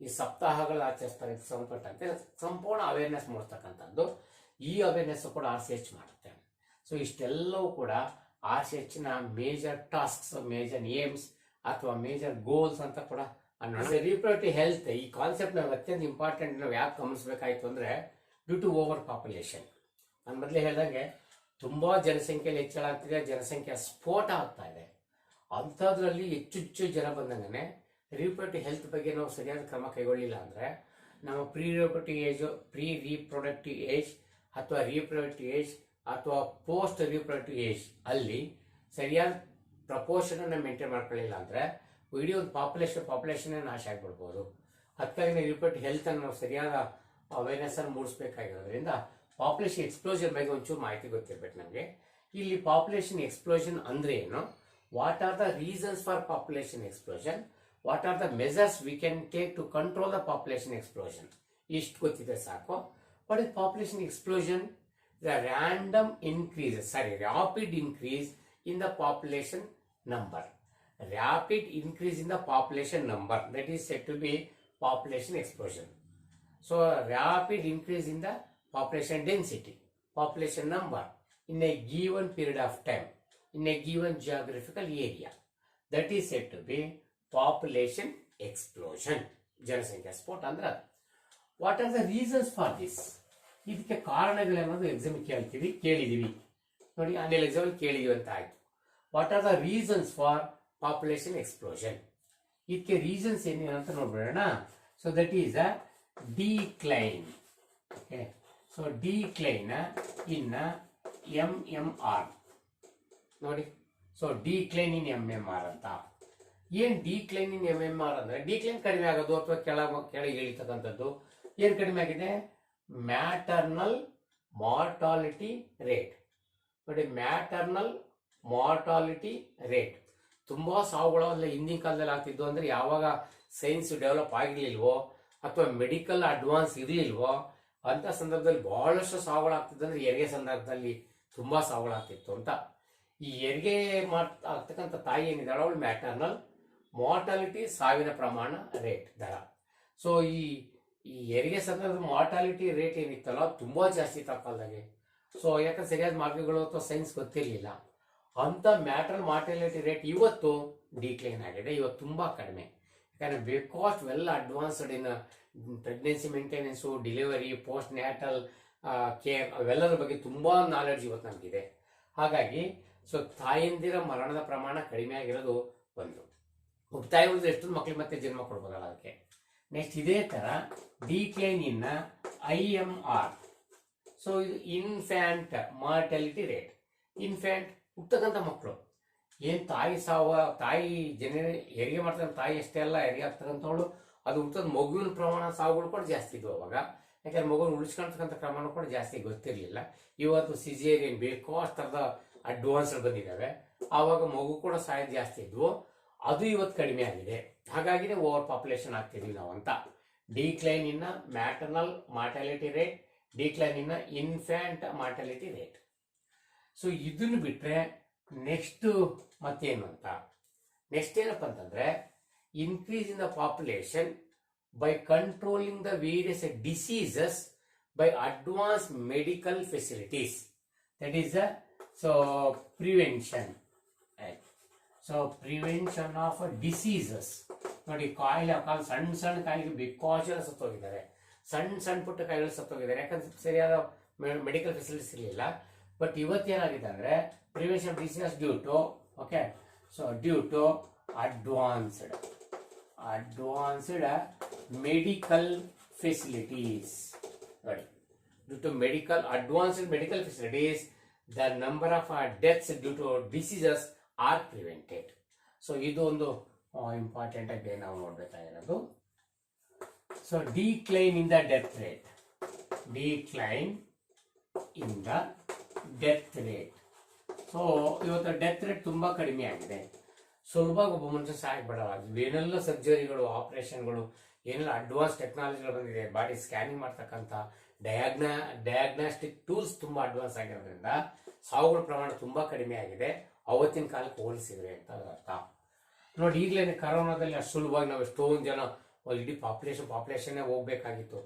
ಈ ಸಪ್ತಾಹಗಳು ಆಚರಿಸ್ತಾರೆ. ಸಂಪಟ್ಟಂತೆ ಸಂಪೂರ್ಣ ಅವೇರ್ನೆಸ್ ಮೂಡಿಸ್ತಕ್ಕಂಥದ್ದು. ಈ ಅವೇರ್ನೆಸ್ ಕೂಡ RCH ಮಾಡುತ್ತೆ. ಸೊ ಇಷ್ಟೆಲ್ಲವೂ ಕೂಡ RCH ನ ಮೇಜರ್ ಟಾಸ್ಕ್ಸ್, ಮೇಜರ್ ಏಮ್ಸ್ ಅಥವಾ ಮೇಜರ್ ಗೋಲ್ಸ್ ಅಂತ ಕೂಡ ಅನ್ನೋಣ. ರಿಪ್ರೊಡಕ್ಟಿವ್ ಹೆಲ್ತ್ ಈ ಕಾನ್ಸೆಪ್ಟ್ ನಾವು ಅತ್ಯಂತ ಇಂಪಾರ್ಟೆಂಟ್. ನಾವು ಯಾಕೆ ಗಮನಿಸಬೇಕಾಯ್ತು ಅಂದ್ರೆ, ಡ್ಯೂ ಟು ಓವರ್ ಪಾಪ್ಯುಲೇಷನ್. ನಾನು ಮೊದಲೇ ಹೇಳಿದಂಗೆ ತುಂಬಾ ಜನಸಂಖ್ಯೆಯಲ್ಲಿ ಹೆಚ್ಚಳ ಆಗ್ತಿದೆ, ಜನಸಂಖ್ಯೆ ಸ್ಫೋಟ ಆಗ್ತಾ ಇದೆ. ಅಂಥದ್ರಲ್ಲಿ ಹೆಚ್ಚು ಜನ ಬಂದಂಗೆ ರಿಪ್ರೊಡಕ್ಟಿವ್ ಹೆಲ್ತ್ ಬಗ್ಗೆ ನಾವು ಸರಿಯಾದ ಕ್ರಮ ಕೈಗೊಳ್ಳಿಲ್ಲ ಅಂದ್ರೆ, ನಮ್ಮ ಪ್ರೀ ರೀಪ್ರೊಡಕ್ಟಿವ್ ಏಜ್ ಅಥವಾ ರೀಪ್ರೊಡಕ್ಟಿವ್ ಏಜ್ ಅಥವಾ ಪೋಸ್ಟ್ ರೀಪ್ರೊಡಕ್ಟಿವ್ ಏಜ್ ಅಲ್ಲಿ ಸರಿಯಾದ ಪ್ರಪೋರ್ಷನ್ ಅನ್ನ ಮೇಂಟೈನ್ ಮಾಡ್ಕೊಳ್ಳಿಲ್ಲ ಅಂದ್ರೆ ಇಡೀ ಒಂದು ಪಾಪ್ಯುಲೇಷನ್ ನಾಶ ಆಗ್ಬಿಡ್ಬೋದು. ಅದಕ್ಕಾಗಿ ರಿಪ್ರೊಡಕ್ಟಿವ್ ಹೆಲ್ತ್ ಅನ್ನು ನಾವು ಸರಿಯಾದ ಅವೇರ್ನೆಸ್ ಅನ್ನು ಮೂಡಿಸಬೇಕಾಗಿರೋದ್ರಿಂದ ಪಾಪ್ಯುಲೇಷನ್ ಎಕ್ಸ್ಪ್ಲೋಷನ್ ಬಗ್ಗೆ ಒಂಚೂರು ಮಾಹಿತಿ ಗೊತ್ತಿರ್ಬೇಕು ನಮಗೆ. ಇಲ್ಲಿ ಪಾಪ್ಯುಲೇಷನ್ ಎಕ್ಸ್ಪ್ಲೋಷನ್ ಅಂದ್ರೆ ಏನು, what are the reasons for population explosion, what are the measures we can take to control the population explosion, ಇಷ್ಟು ಗೊತ್ತಿದೆ ಸಾಕು. What is population explosion? The rapid increase in the population number. Rapid increase in the population number, that is said to be population explosion. So rapid increase in the population density, population number in a given period of time, in a given geographical area, that is said to be population explosion. ಜನಸಂಖ್ಯಾ ಸ್ಫೋಟ ಅಂದ್ರೆ ಅದು. What are the reasons for this? ಇದಕ್ಕೆ ಕಾರಣಗಳೇನೋದು exam ಕೇಳಿದೀವಿ ನೋಡಿ, ಆಮೇಲೆ exam ಕೇಳಿದೀವಿ ಅಂತ ಆಯ್ತು. What are the reasons for population explosion? ಇದಕ್ಕೆ ರೀಸನ್ಸ್ ಏನೇನಂತ ನೋಡ್ಬಿಡೋಣ. So that is a decline. Okay, so decline in MMR ನೋಡಿ. ಸೊ ಡಿಕ್ಲೈನ್ ಇನ್ MMR ಅಂತ. ಏನ್ ಡಿಕ್ಲೈನ್ ಇನ್ MMR ಅಂದ್ರೆ, ಡಿಕ್ಲೈನ್ ಕಡಿಮೆ ಆಗೋದು ಅಥವಾ ಕೆಳಗೆ ಇಳಿತಕ್ಕಂಥದ್ದು. ಏನ್ ಕಡಿಮೆ ಆಗಿದೆ? ಮ್ಯಾಟರ್ನಲ್ ಮಾರ್ಟಾಲಿಟಿ ರೇಟ್ ನೋಡಿ. ಮ್ಯಾಟರ್ನಲ್ ಮಾರ್ಟಾಲಿಟಿ ರೇಟ್, ತುಂಬಾ ಸಾವುಗಳೆಲ್ಲ ಹಿಂದಿನ ಕಾಲದಲ್ಲಿ ಆಗ್ತಿದ್ವು. ಅಂದ್ರೆ ಯಾವಾಗ ಸೈನ್ಸ್ ಡೆವಲಪ್ ಆಗಿರ್ಲಿಲ್ವೋ ಅಥವಾ ಮೆಡಿಕಲ್ ಅಡ್ವಾನ್ಸ್ ಇರ್ಲಿಲ್ವೋ ಅಂತ ಸಂದರ್ಭದಲ್ಲಿ ಬಹಳಷ್ಟು ಸಾವುಗಳಾಗ್ತಿದ್ದು. ಅಂದ್ರೆ ಹೆರಿಗೆ ಸಂದರ್ಭದಲ್ಲಿ ತುಂಬಾ ಸಾವುಗಳಾಗ್ತಿತ್ತು ಅಂತ. ಈ ಹೆರಿಗೆ ಆಗ್ತಕ್ಕಂಥ ತಾಯಿ ಏನಿದ್ದಾಳೆ ಅವಳು ಮ್ಯಾಟರ್ನಲ್ ಮಾರ್ಟಾಲಿಟಿ, ಸಾವಿನ ಪ್ರಮಾಣ ರೇಟ್ ದರ. ಸೊ ಈ ಹೆರಿಗೆ ಸಂದರ್ಭದ ಮಾರ್ಟಾಲಿಟಿ ರೇಟ್ ಏನಿತ್ತಲ್ಲ ತುಂಬಾ ಜಾಸ್ತಿ ಇತ್ತು ಆ ಕಾಲದಾಗೆ. ಸೊ ಯಾಕಂದ್ರೆ ಸರಿಯಾದ ಮಾರ್ಗಗಳು ಅಥವಾ ಸೈನ್ಸ್ ಗೊತ್ತಿರಲಿಲ್ಲ. ಅಂತ ಮ್ಯಾಟರ್ನಲ್ ಮಾರ್ಟಾಲಿಟಿ ರೇಟ್ ಇವತ್ತು ಡಿಕ್ಲೈನ್ ಆಗಿದೆ, ಇವತ್ತು ತುಂಬಾ ಕಡಿಮೆ. ಯಾಕಂದ್ರೆ because well advanced in pregnancy maintenance, delivery, postnatal care, ಅವೆಲ್ಲದ್ರ ಬಗ್ಗೆ ತುಂಬಾ ನಾಲೆಡ್ಜ್ ಇವತ್ತು ನಮಗಿದೆ. ಹಾಗಾಗಿ ಸೊ ತಾಯಂದಿರ ಮರಣದ ಪ್ರಮಾಣ ಕಡಿಮೆ ಆಗಿರೋದು ಒಂದು. ತಾಯಿ ಉಳಿದ್ರೆ ಎಷ್ಟೊಂದು ಮಕ್ಕಳಿಗೆ ಮತ್ತೆ ಜನ್ಮ ಕೊಡ್ಬೋದಲ್ಲ ಅದಕ್ಕೆ. ನೆಕ್ಸ್ಟ್ ಇದೇ ತರ ಡಿಕ್ಲೈನ್ ಇನ್ IMR. ಸೊ ಇದು ಇನ್ಫ್ಯಾಂಟ್ ಮಾರ್ಟಾಲಿಟಿ ರೇಟ್. ಇನ್ಫ್ಯಾಂಟ್ ಹುಟ್ಟತಕ್ಕಂಥ ಮಕ್ಕಳು ಏನ್ ತಾಯಿ ಹೆರಿಗೆ ಮಾಡ್ತಕ್ಕಂಥ ತಾಯಿ ಅಷ್ಟೇ ಅಲ್ಲ, ಹೆರಿಗೆ ಆಗ್ತಕ್ಕಂಥವಳು ಅದು ಹುಟ್ಟದ ಮಗುವಿನ ಪ್ರಮಾಣ ಸಾವುಗಳು ಕೂಡ ಜಾಸ್ತಿ ಇದ್ವು ಅವಾಗ. ಯಾಕಂದ್ರೆ ಮಗುವಿನ ಉಳಿಸ್ಕೊಳ್ತಕ್ಕಂಥ ಪ್ರಮಾಣ ಕೂಡ ಜಾಸ್ತಿ ಗೊತ್ತಿರಲಿಲ್ಲ. ಇವತ್ತು ಸಿಜೇರಿಯನ್ ಬೇಕಾಸ್ ತರದ ಅಡ್ವಾನ್ಸ್ಡ್ ಬಂದಿದ್ದಾವೆ. ಆವಾಗ ಮಗು ಕೂಡ ಸಾಯೋದು ಜಾಸ್ತಿ ಇದ್ವು, ಅದು ಇವತ್ತು ಕಡಿಮೆ ಆಗಿದೆ. ಹಾಗಾಗಿನೇ ಓವರ್ ಪಾಪ್ಯುಲೇಷನ್ ಆಗ್ತಿದ್ವಿ ನಾವು ಅಂತ. Decline in maternal mortality rate, decline in infant mortality rate. So ಇದನ್ನು ಬಿಟ್ರೆ ನೆಕ್ಸ್ಟ್ ಮತ್ತೇನು ಅಂತ, ನೆಕ್ಸ್ಟ್ ಏನಪ್ಪ ಅಂತಂದ್ರೆ increase in the population by controlling the various diseases by advance medical facilities, that is the prevention. So prevention of diseases. ನೋಡಿ ಕಾಯಿಲೆ ಸಣ್ಣ ಸಣ್ಣ ಕಾಯಿಲೆಗೆ ಬೇಕಾದ ಜನ ಸತ್ತೋಗಿದ್ದಾರೆ, ಸಣ್ಣ ಪುಟ್ಟ ಕಾಯಿಲೆ ಸತ್ತೋಗಿದ್ದಾರೆ, ಯಾಕಂದ್ರೆ ಸರಿಯಾದ ಮೆಡಿಕಲ್ ಫೆಸಿಲಿಟೀಸ್ ಇರಲಿಲ್ಲ. ಬಟ್ ಇವತ್ತೇನಾಗಿದೆ ಅಂದ್ರೆ prevention diseases due to due to advanced medical facilities. ನೋಡಿ, due to advanced medical facilities the number of deaths due to diseases are prevented. So ಇದು ಒಂದು ಇಂಪಾರ್ಟೆಂಟ್ ಆಗಿ ನಾವು ನೋಡ್ಬೇಕಾಗಿರೋದು. So decline in the death rate, so ಇವತ್ತು death rate ತುಂಬಾ ಕಡಿಮೆ ಆಗಿದೆ. ಸುಲಭವಾಗಿ ಒಬ್ಬ ಮನುಷ್ಯ ಸಾಯಬೇಡ. ಏನೆಲ್ಲ ಸರ್ಜರಿಗಳು, ಆಪರೇಷನ್ಗಳು, ಏನೆಲ್ಲ ಅಡ್ವಾನ್ಸ್ ಟೆಕ್ನಾಲಜಿಗಳು ಬಂದಿದೆ, ಬಾಡಿ ಸ್ಕ್ಯಾನಿಂಗ್ ಮಾಡ್ತಕ್ಕಂಥ ಡಯಾಗ್ನಾಸ್ಟಿಕ್ ಟೂಲ್ಸ್ ತುಂಬಾ ಅಡ್ವಾನ್ಸ್ ಆಗಿರೋದ್ರಿಂದ ಸಾವುಗಳ ಪ್ರಮಾಣ ತುಂಬಾ ಕಡಿಮೆ ಆಗಿದೆ ಅವತ್ತಿನ ಕಾಲಕ್ಕೆ ಹೋಲಿಸಿದ್ರೆ ಅಂತ ಅರ್ಥ. ನೋಡಿ, ಈಗಲೇ ಕರೋನಾದಲ್ಲಿ ಅಷ್ಟು ಸುಲಭವಾಗಿ ನಾವು ಎಷ್ಟೊಂದು ಜನ ಇಡೀ ಪಾಪ್ಯುಲೇಷನ್ನೇ ಹೋಗ್ಬೇಕಾಗಿತ್ತು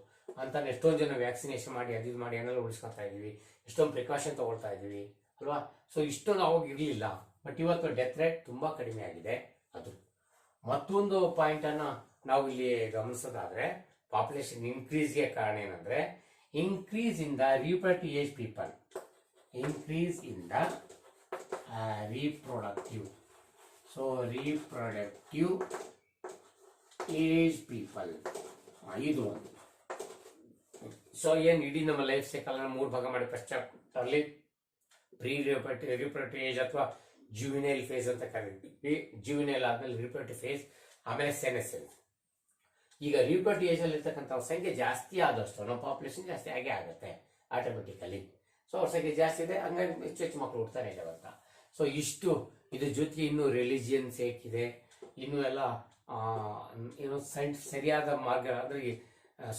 ಅಂತ ಎಷ್ಟೊಂದು ಜನ ವ್ಯಾಕ್ಸಿನೇಷನ್ ಮಾಡಿ ಅದು ಮಾಡಿ ಏನೆಲ್ಲ ಉಳಿಸ್ಕೊತಾ ಇದೀವಿ, ಎಷ್ಟೊಂದು ಪ್ರಿಕಾಷನ್ ತಗೊಳ್ತಾ ಇದೀವಿ ಅಲ್ವಾ. ಸೊ ಇಷ್ಟೊಂದು ಅವಾಗ ಇರಲಿಲ್ಲ. ಬಟ್ ಇವತ್ತು ಡೆತ್ ರೇಟ್ ತುಂಬಾ ಕಡಿಮೆ ಆಗಿದೆ. ಅದು ಮತ್ತೊಂದು ಪಾಯಿಂಟ್ ಅನ್ನ ನಾವು ಇಲ್ಲಿ ಗಮನಿಸೋದಾದ್ರೆ, ಪಾಪ್ಯುಲೇಷನ್ ಇನ್ಕ್ರೀಸ್ಗೆ ಕಾರಣ ಏನಂದ್ರೆ increase in the reproductive age people, increase in the reproductive age people. ಇದು ಒಂದು. ಸೊ ಏನ್ ಇಡೀ ನಮ್ಮ ಲೈಫ್ ಸೈಕಲ್ 3 ಭಾಗ ಮಾಡಿ, ಫಸ್ಟ್ ಚಾಪ್ಟರ್ಲಿ ರಿಪ್ರೊಡಕ್ಟಿವ್ ಏಜ್ ಅಥವಾ ಜುವಿನೈಲ್ ಫೇಸ್ ಅಂತ ಕರೀತೀವಿ. ಜುವಿನೈಲ್ ಆದ್ಮೇಲೆ ರಿಪ್ರೊಡಕ್ಟಿವ್ ಫೇಸ್, ಆಮೇಲೆ ಸೆನೆಸೆನ್ಸ್. ಈಗ ರಿಪ್ರೊಡಕ್ಟಿವ್ ಏಜ್ ಅಲ್ಲಿ ಇರ್ತಕ್ಕಂಥ ಸಂಖ್ಯೆ ಜಾಸ್ತಿ ಆದಷ್ಟು ನಮ್ಮ ಪಾಪ್ಯುಲೇಷನ್ ಜಾಸ್ತಿ ಆಗೇ ಆಗುತ್ತೆ ಆಟೋಮೆಟಿಕಲಿ. ಸೊ ಅವ್ರ ಸಂಖ್ಯೆ ಜಾಸ್ತಿ ಇದೆ, ಹಂಗಾಗಿ ಹೆಚ್ಚು ಮಕ್ಕಳು ಹುಡ್ತಾನೆ ಇದ್ದಾವೆ ಅಂತ. ಸೊ ಇಷ್ಟು ಇದ್ರ ಜೊತೆಗೆ ಇನ್ನೂ ರಿಲಿಜಿಯನ್ಸ್ ಏಕಿದೆ, ಇನ್ನೂ ಎಲ್ಲ ಏನು ಸರಿಯಾದ ಮಾರ್ಗ ಅಂದ್ರೆ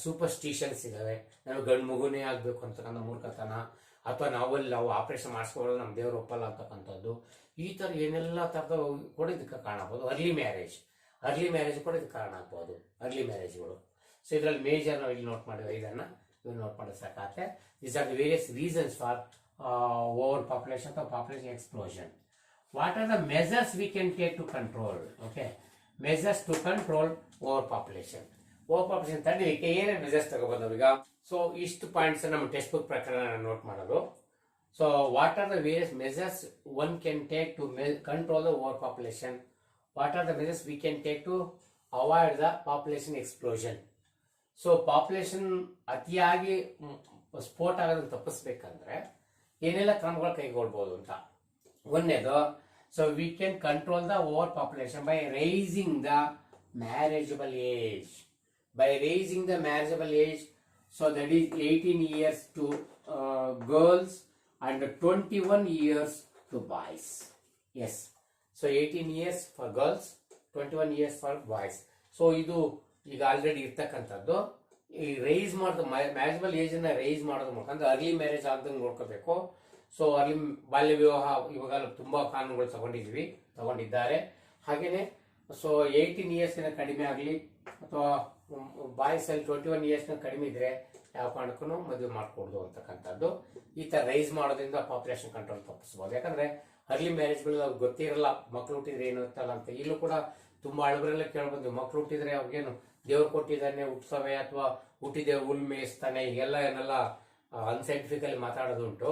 ಸೂಪರ್ಸ್ಟಿಷನ್ಸ್ ಇದಾವೆ. ನಾವು ಗಂಡು ಮಗುನೇ ಆಗ್ಬೇಕು ಅಂತಕ್ಕಂಥ ಮೂರ್ಖತನ, ಅಥವಾ ನಾವು ಆಪರೇಷನ್ ಮಾಡಿಸ್ಕೊಳ್ಳೋದು ನಮ್ಮ ದೇವರು ಒಪ್ಪಲ್ಲ ಅಂತಕ್ಕಂಥದ್ದು, ಈ ತರ ಏನೆಲ್ಲ ತರದ ಕೂಡ ಇದಕ್ಕೆ ಕಾರಣ ಆಗ್ಬೋದು. ಅರ್ಲಿ ಮ್ಯಾರೇಜ್ ಕೂಡ ಇದಕ್ಕೆ ಕಾರಣ ಆಗ್ಬೋದು, ಅರ್ಲಿ ಮ್ಯಾರೇಜ್ಗಳು. ಸೊ ಇದರಲ್ಲಿ ಮೇಜರ್ ನಾವು ಇಲ್ಲಿ ನೋಟ್ ಮಾಡಿದ್ರೆ ಇವು ನೋಟ್ ಮಾಡೋದು ಸಾಕಾಗುತ್ತೆ. These are the various reasons for over population ಅಥವಾ population explosion. What are the measures we can take to control? Okay, measures to control over population ತಡೆಯಲಿಕ್ಕೆ ಏನೇನು ಮೆಜರ್ಸ್ ತಗೋಬಹುದು ಈಗ? ಸೊ ಇಷ್ಟು ಪಾಯಿಂಟ್ಸ್ ನಮ್ಮ ಟೆಕ್ಸ್ಟ್ ಬುಕ್ ಪ್ರಕಾರ ನೋಟ್ ಮಾಡೋದು. So what are the various measures one can take to control the over population? What are the measures we can take to avoid the population explosion? So population ಅತಿಯಾಗಿ ಸ್ಫೋಟ ಆಗೋದನ್ನು ತಪ್ಪಿಸ್ಬೇಕಂದ್ರೆ ಏನೆಲ್ಲ ಕ್ರಮಗಳು ಕೈಗೊಳ್ಬಹುದು ಅಂತ. ಒಂದೇದು, so we can control the over population by raising the marriageable age. By raising the marriageable age, so that is 18 years to girls and 21 years to boys. Yes, so 18 years for girls, 21 years for boys. So ಇದು ಈಗ already ಇರ್ತಕ್ಕಂಥದ್ದು. ಈ rice ಮಾಡೋದು, marriageable age ಅನ್ನ rice ಮಾಡೋದು ಮುಖಾಂತರ early marriage ಆಗದಂಗೆ ನೋಡ್ಕೋಬೇಕು. So early ಬಾಲ್ಯ ವಿವಾಹ ಇವಾಗ ತುಂಬಾ ಕಾನೂನುಗಳು ತಗೊಂಡಿದ್ದಾರೆ. ಹಾಗೇನೆ ಸೊ 18 ಇಯರ್ಸ್ ಕಡಿಮೆ ಆಗಲಿ ಅಥವಾ ಬಾಯ್ಸ್ ಅಲ್ಲಿ 21 ಇಯರ್ಸ್ ಕಡಿಮೆ ಇದ್ರೆ ಯಾವ ಕಾರಣಕ್ಕೂ ಮದುವೆ ಮಾಡ್ಕೊಡ್ದು ಅಂತಕ್ಕಂಥದ್ದು. ಈ ತರ ರೈಸ್ ಮಾಡೋದ್ರಿಂದ ಪಾಪ್ಯುಲೇಷನ್ ಕಂಟ್ರೋಲ್ ತಪ್ಪಿಸಬಹುದು. ಯಾಕಂದ್ರೆ ಅರ್ಲಿ ಮ್ಯಾರೇಜ್ಗಳು ಅವ್ರಿಗೆ ಗೊತ್ತಿರಲ್ಲ ಮಕ್ಳು ಹುಟ್ಟಿದ್ರೆ ಏನು ಅಂತಲ್ಲ ಅಂತ. ಇಲ್ಲೂ ಕೂಡ ತುಂಬಾ ಹಳಬರೆಲ್ಲ ಕೇಳ್ಬಂದು ಮಕ್ಳು ಹುಟ್ಟಿದ್ರೆ ಅವ್ರಿಗೇನು ದೇವ್ರು ಕೊಟ್ಟಿದ್ದಾನೆ ಹುಟ್ಟಿಸವೆ ಅಥವಾ ಹುಟ್ಟಿದೆ ಹುಲ್ ಮೇಯಿಸ್ತಾನೆ, ಹೀಗೆಲ್ಲ ಏನೆಲ್ಲ ಅನ್ಸೈಂಟಿಫಿಕಲಿ ಮಾತಾಡೋದುಂಟು.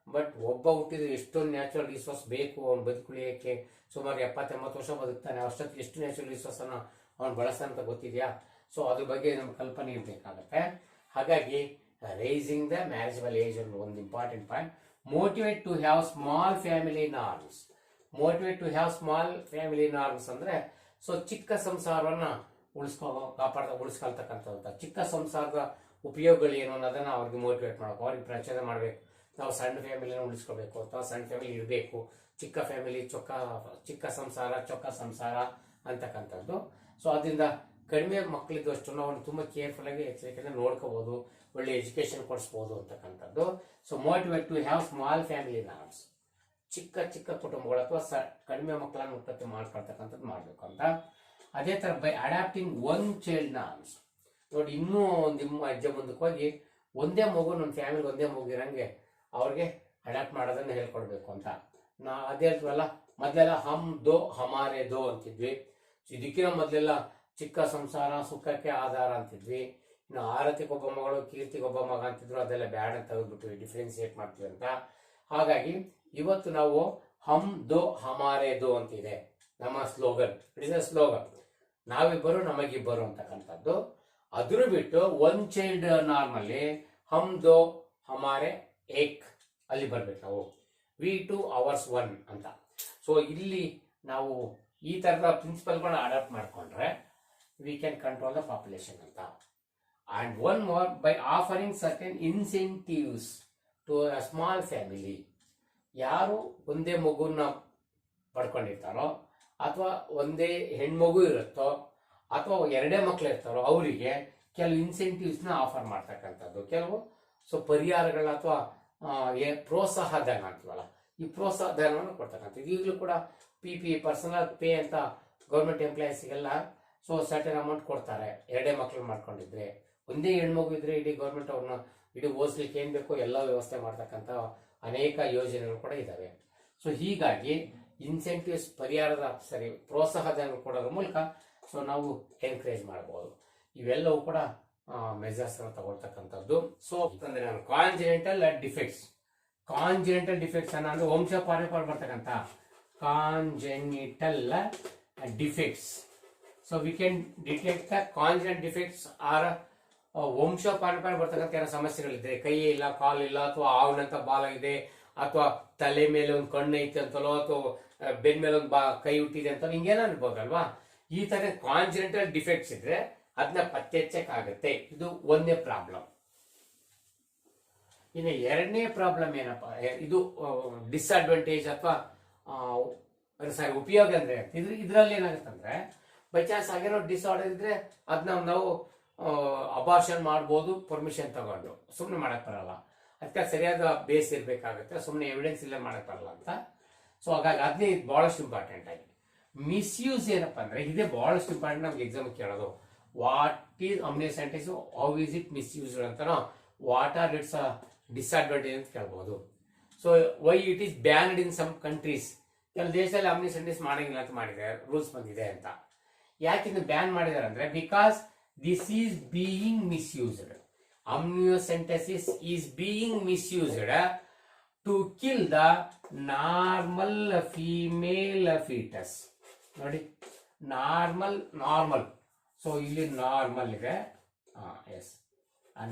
ಬಟ್ ಒಬ್ಬ ಹುಟ್ಟಿದ್ರೆ ಎಷ್ಟೊಂದು ನ್ಯಾಚುರಲ್ ರಿಸೋರ್ಸ್ ಬೇಕು ಅವ್ನು ಬದುಕುಳಿಯಕ್ಕೆ. ಸುಮಾರು 70-80 ವರ್ಷ ಬದುಕ್ತಾನೆ, ಅಷ್ಟೊತ್ತಿಗೆ ಎಷ್ಟು ನ್ಯಾಚುರಲ್ ರಿಸೋರ್ಸ್ ಅನ್ನ ಅವ್ನು ಬಳಸ್ತಾನಂತ ಗೊತ್ತಿದ್ಯಾ? ಸೊ ಅದ್ರ ಬಗ್ಗೆ ನಮ್ಗೆ ಕಲ್ಪನೆ ಇರಬೇಕಾಗತ್ತೆ. ಹಾಗಾಗಿ ರೈಸಿಂಗ್ ದ ಮ್ಯಾರೇಜಬಲ್ ಏಜ್ ಒಂದು important point. Motivate to have small family norms. ಅಂದ್ರೆ ಸೊ ಚಿಕ್ಕ ಸಂಸಾರವನ್ನ ಉಳಿಸ್ಕೊಳ್ತಕ್ಕಂಥ ಚಿಕ್ಕ ಸಂಸಾರದ ಉಪಯೋಗಗಳು ಏನು ಅನ್ನೋದನ್ನ ಅವ್ರಿಗೆ ಮೋಟಿವೇಟ್ ಮಾಡಬೇಕು, ಅವ್ರಿಗೆ ಪ್ರಚಾರ ಮಾಡಬೇಕು. ನಾವು ಸಣ್ಣ ಫ್ಯಾಮಿಲಿನ ಉಳಿಸ್ಕೋಬೇಕು ಅಥವಾ ಸಣ್ಣ ಫ್ಯಾಮಿಲಿ ಇರಬೇಕು, ಚಿಕ್ಕ ಫ್ಯಾಮಿಲಿ ಚಿಕ್ಕ ಸಂಸಾರ ಚೊಕ್ಕ ಸಂಸಾರ ಅಂತಕ್ಕಂಥದ್ದು. ಸೊ ಅದರಿಂದ ಕಡಿಮೆ ಮಕ್ಕಳಿದ್ದಷ್ಟು ನಾವು ತುಂಬ ಕೇರ್ಫುಲ್ ಆಗಿ ಎಚ್ಚರಿಕೆಯಿಂದ ನೋಡ್ಕೋಬಹುದು, ಒಳ್ಳೆ ಎಜುಕೇಶನ್ ಕೊಡಿಸ್ಬೋದು ಅಂತಕ್ಕಂಥದ್ದು. So motivate to have small family norms, ಚಿಕ್ಕ ಚಿಕ್ಕ ಕುಟುಂಬಗಳು ಅಥವಾ ಕಡಿಮೆ ಮಕ್ಕಳನ್ನು ಉತ್ಪತ್ತಿ ಮಾಡ್ಕೊಳ್ತಕ್ಕಂಥದ್ದು ಮಾಡಬೇಕು ಅಂತ. ಅದೇ ಥರ by adapting one child norms, ನೋಡಿ ಇನ್ನೂ ನಿಮ್ಮ ಹೆಜ್ಜೆ ಮುಂದಕ್ಕೆ ಹೋಗಿ ಒಂದೇ ಮಗು, ನನ್ನ ಫ್ಯಾಮಿಲಿ ಒಂದೇ ಮಗು ಇರಂಗೆ ಅವ್ರಿಗೆ ಅಡಾಪ್ಟ್ ಮಾಡೋದನ್ನ ಹೇಳ್ಕೊಡ್ಬೇಕು ಅಂತ. ಅದೇ ಹೇಳ್ತೀವಲ್ಲ, ಮೊದಲೆಲ್ಲ ಹಮ್ ದೋ ಹಮಾರೆ ದೋ ಅಂತಿದ್ವಿ. ಇದಕ್ಕಿನ ಮೊದಲೆಲ್ಲ ಚಿಕ್ಕ ಸಂಸಾರ ಸುಖಕ್ಕೆ ಆಧಾರ ಅಂತಿದ್ವಿ. ಇನ್ನು ಆರತಿಗೊಬ್ಬ ಮಗಳು ಕೀರ್ತಿಗೊಬ್ಬ ಮಗ ಅಂತಿದ್ರು, ಅದೆಲ್ಲ ಬ್ಯಾಡ್ ಅಂತ ತೆಗೆದ್ಬಿಟ್ಟು ಡಿಫ್ರೆನ್ಸಿಯೇಟ್ ಮಾಡ್ತೀವಿ ಅಂತ. ಹಾಗಾಗಿ ಇವತ್ತು ನಾವು ಹಮ್ ದೋ ಹಮಾರೆ ದೋ ಅಂತಿದೆ ನಮ್ಮ slogan. It is a slogan, ನಾವಿಬ್ಬರು ನಮಗಿಬ್ಬರು ಅಂತಕ್ಕಂಥದ್ದು. ಅದ್ರ ಬಿಟ್ಟು ಒನ್ ಚೈಲ್ಡ್ ನಾರ್ಮಲ್ಲಿ ಹಮ್ ದೋ ಹಮಾರೆ ಏಕ್ ಅಲ್ಲಿ ಬರ್ಬೇಕು ನಾವು, ವಿ ಟು ಅವರ್ಸ್ ಒನ್ ಅಂತ. ಸೊ ಇಲ್ಲಿ ನಾವು ಈ ತರದ ಪ್ರಿನ್ಸಿಪಲ್ಗಳನ್ನ ಅಡಾಪ್ಟ್ ಮಾಡ್ಕೊಂಡ್ರೆ we can control the population ಅಂತ. And one more, by offering certain incentives to a small family, ಯಾರು ಒಂದೇ ಮಗುನ ಪಡ್ಕೊಂಡಿರ್ತಾರೋ ಅಥವಾ ಒಂದೇ ಹೆಣ್ಮಗು ಇರುತ್ತೋ ಅಥವಾ ಎರಡೇ ಮಕ್ಳು ಇರ್ತಾರೋ ಅವರಿಗೆ ಕೆಲವು ಇನ್ಸೆಂಟಿವ್ಸ್ನ ಆಫರ್ ಮಾಡ್ತಕ್ಕಂಥದ್ದು, ಕೆಲವು ಪರಿಹಾರಗಳನ್ನ ಅಥವಾ ಪ್ರೋತ್ಸಾಹ ಧನ ಅಂತೀವಲ್ಲ, ಈ ಪ್ರೋತ್ಸಾಹ ಧನವನ್ನು ಕೊಡ್ತಕ್ಕಂಥದ್ದು. ಈಗಲೂ ಕೂಡ ಪಿ ಪರ್ಸನಲ್ ಪೇ ಅಂತ ಗೌರ್ಮೆಂಟ್ ಎಂಪ್ಲಾಯೀಸ್ಗೆಲ್ಲ ಸರ್ಟನ್ ಅಮೌಂಟ್ ಕೊಡ್ತಾರೆ. ಎರಡೇ ಮಕ್ಳು ಮಾಡ್ಕೊಂಡಿದ್ರೆ, ಒಂದೇ ಹೆಣ್ಮಗು ಇದ್ರೆ ಇಡೀ ಗೌರ್ಮೆಂಟ್ ಅವ್ರನ್ನ ಇಡೀ ಓದಿಸ್ಲಿಕ್ಕೆ ಏನ್ ಬೇಕೋ ಎಲ್ಲ ವ್ಯವಸ್ಥೆ ಮಾಡ್ತಕ್ಕಂಥ ಅನೇಕ ಯೋಜನೆಗಳು ಕೂಡ ಇದ್ದಾವೆ. ಸೊ ಹೀಗಾಗಿ ಇನ್ಸೆಂಟಿವ್ಸ್, ಪರಿಹಾರದ ಪ್ರೋತ್ಸಾಹ ಧನ ಕೊಡೋದ್ರ ಮೂಲಕ ನಾವು ಎನ್ಕರೇಜ್ ಮಾಡಬಹುದು. ಇವೆಲ್ಲವೂ ಕೂಡ ಮೆಜರ್ಸ್ ತಗೊಳ್ತಕ್ಕಂಥದ್ದು. ಸೊ ಅಂದ್ರೆ ನಾನು ಕಾಂಜಿನೆಂಟಲ್ ಡಿಫೆಕ್ಟ್ಸ್, ಕಾಂಜಿನೆಂಟಲ್ ಡಿಫೆಕ್ಟ್ಸ್ ಅಂದ್ರೆ ವಂಶ ಪಾರಂಪರ್ಯ ಬರ್ತಕ್ಕಂಥ congenital defects. So we can detect the congenital defects or ವಂಶ ಪಾರಂಪರ್ಯ ಬರ್ತಕ್ಕಂಥ ಏನೋ ಸಮಸ್ಯೆಗಳಿದೆ, ಕೈ ಇಲ್ಲ, ಕಾಲು ಇಲ್ಲ, ಅಥವಾ ಆವಿನಂತ ಬಾಲ ಇದೆ, ಅಥವಾ ತಲೆ ಮೇಲೆ ಒಂದು ಕಣ್ಣು ಐತೆ ಅಂತಲೋ, ಅಥವಾ ಬೆನ್ ಮೇಲೆ ಒಂದು ಕೈ ಹುಟ್ಟಿದೆ ಅಂತ ಹಿಂಗೇನೋ ಅನ್ಬೋದಲ್ವಾ. ಈ ತರ ಕಾಂಜಿನೆಂಟಲ್ ಡಿಫೆಕ್ಟ್ಸ್ ಇದ್ರೆ ಅದನ್ನ ಪತ್ತೆ ಹಚ್ಚಕ್ಕಾಗತ್ತೆ. ಇದು ಒಂದೇ ಪ್ರಾಬ್ಲಮ್. ಇನ್ನು ಎರಡನೇ ಪ್ರಾಬ್ಲಮ್ ಏನಪ್ಪಾ, ಇದು ಡಿಸ್ಅಡ್ವಾಂಟೇಜ್ ಅಥವಾ ಉಪಯೋಗ ಅಂದ್ರೆ ಇದ್ರಲ್ಲಿ ಏನಾಗುತ್ತಂದ್ರೆ, ಬೈ ಚಾನ್ಸ್ ಹಾಗೇನೋ ಡಿಸಾರ್ಡರ್ ಇದ್ರೆ ಅದನ್ನ ನಾವು ಅಬಾರ್ಷನ್ ಮಾಡ್ಬೋದು ಪರ್ಮಿಷನ್ ತಗೊಂಡು. ಸುಮ್ಮನೆ ಮಾಡಕ್ ಬರಲ್ಲ, ಅದಕ್ಕೆ ಸರಿಯಾದ ಬೇಸ್ ಇರ್ಬೇಕಾಗುತ್ತೆ, ಸುಮ್ಮನೆ ಎವಿಡೆನ್ಸ್ ಇಲ್ಲ ಮಾಡಕ್ ಬರಲ್ಲ ಅಂತ. ಸೊ ಹಾಗಾಗಿ ಅದನ್ನೇ ಬಹಳಷ್ಟು ಇಂಪಾರ್ಟೆಂಟ್ ಆಗಿ. ಮಿಸ್ಯೂಸ್ ಏನಪ್ಪಾ ಅಂದ್ರೆ, ಇದೇ ಬಹಳಷ್ಟು ಇಂಪಾರ್ಟೆಂಟ್ ನಮ್ಗೆ ಎಕ್ಸಾಮ್ ಕೇಳೋದು. What is amniocentesis, how is it misused ಅಂತನೋ, ವಾಟ್ ಆರ್ ಇಟ್ಸ್ ಡಿಸ್ಅಡ್ವಾಂಟೇಜ್ ಅಂತ ಕೇಳ್ಬೋದು. So why it is banned in some countries, ಕೆಲವು ದೇಶದಲ್ಲಿ ಅಮ್ನಿಯೋಸೆಂಟಿಸ್ ಮಾಡಂಗಿಲ್ಲ ಅಂತ ಮಾಡಿದ್ದಾರೆ, ರೂಲ್ಸ್ ಬಂದಿದೆ ಅಂತ. ಯಾಕೆ ಇದನ್ನು ಬ್ಯಾನ್ ಮಾಡಿದ್ದಾರೆ ಅಂದ್ರೆ, because this is being misused. amniocentesis is being misused to kill the normal female fetus. ನೋಡಿ, ನಾರ್ಮಲ್. ಸೊ ಇಲ್ಲಿ ನಾರ್ಮಲ್ ಇದೆ, ಎಸ್,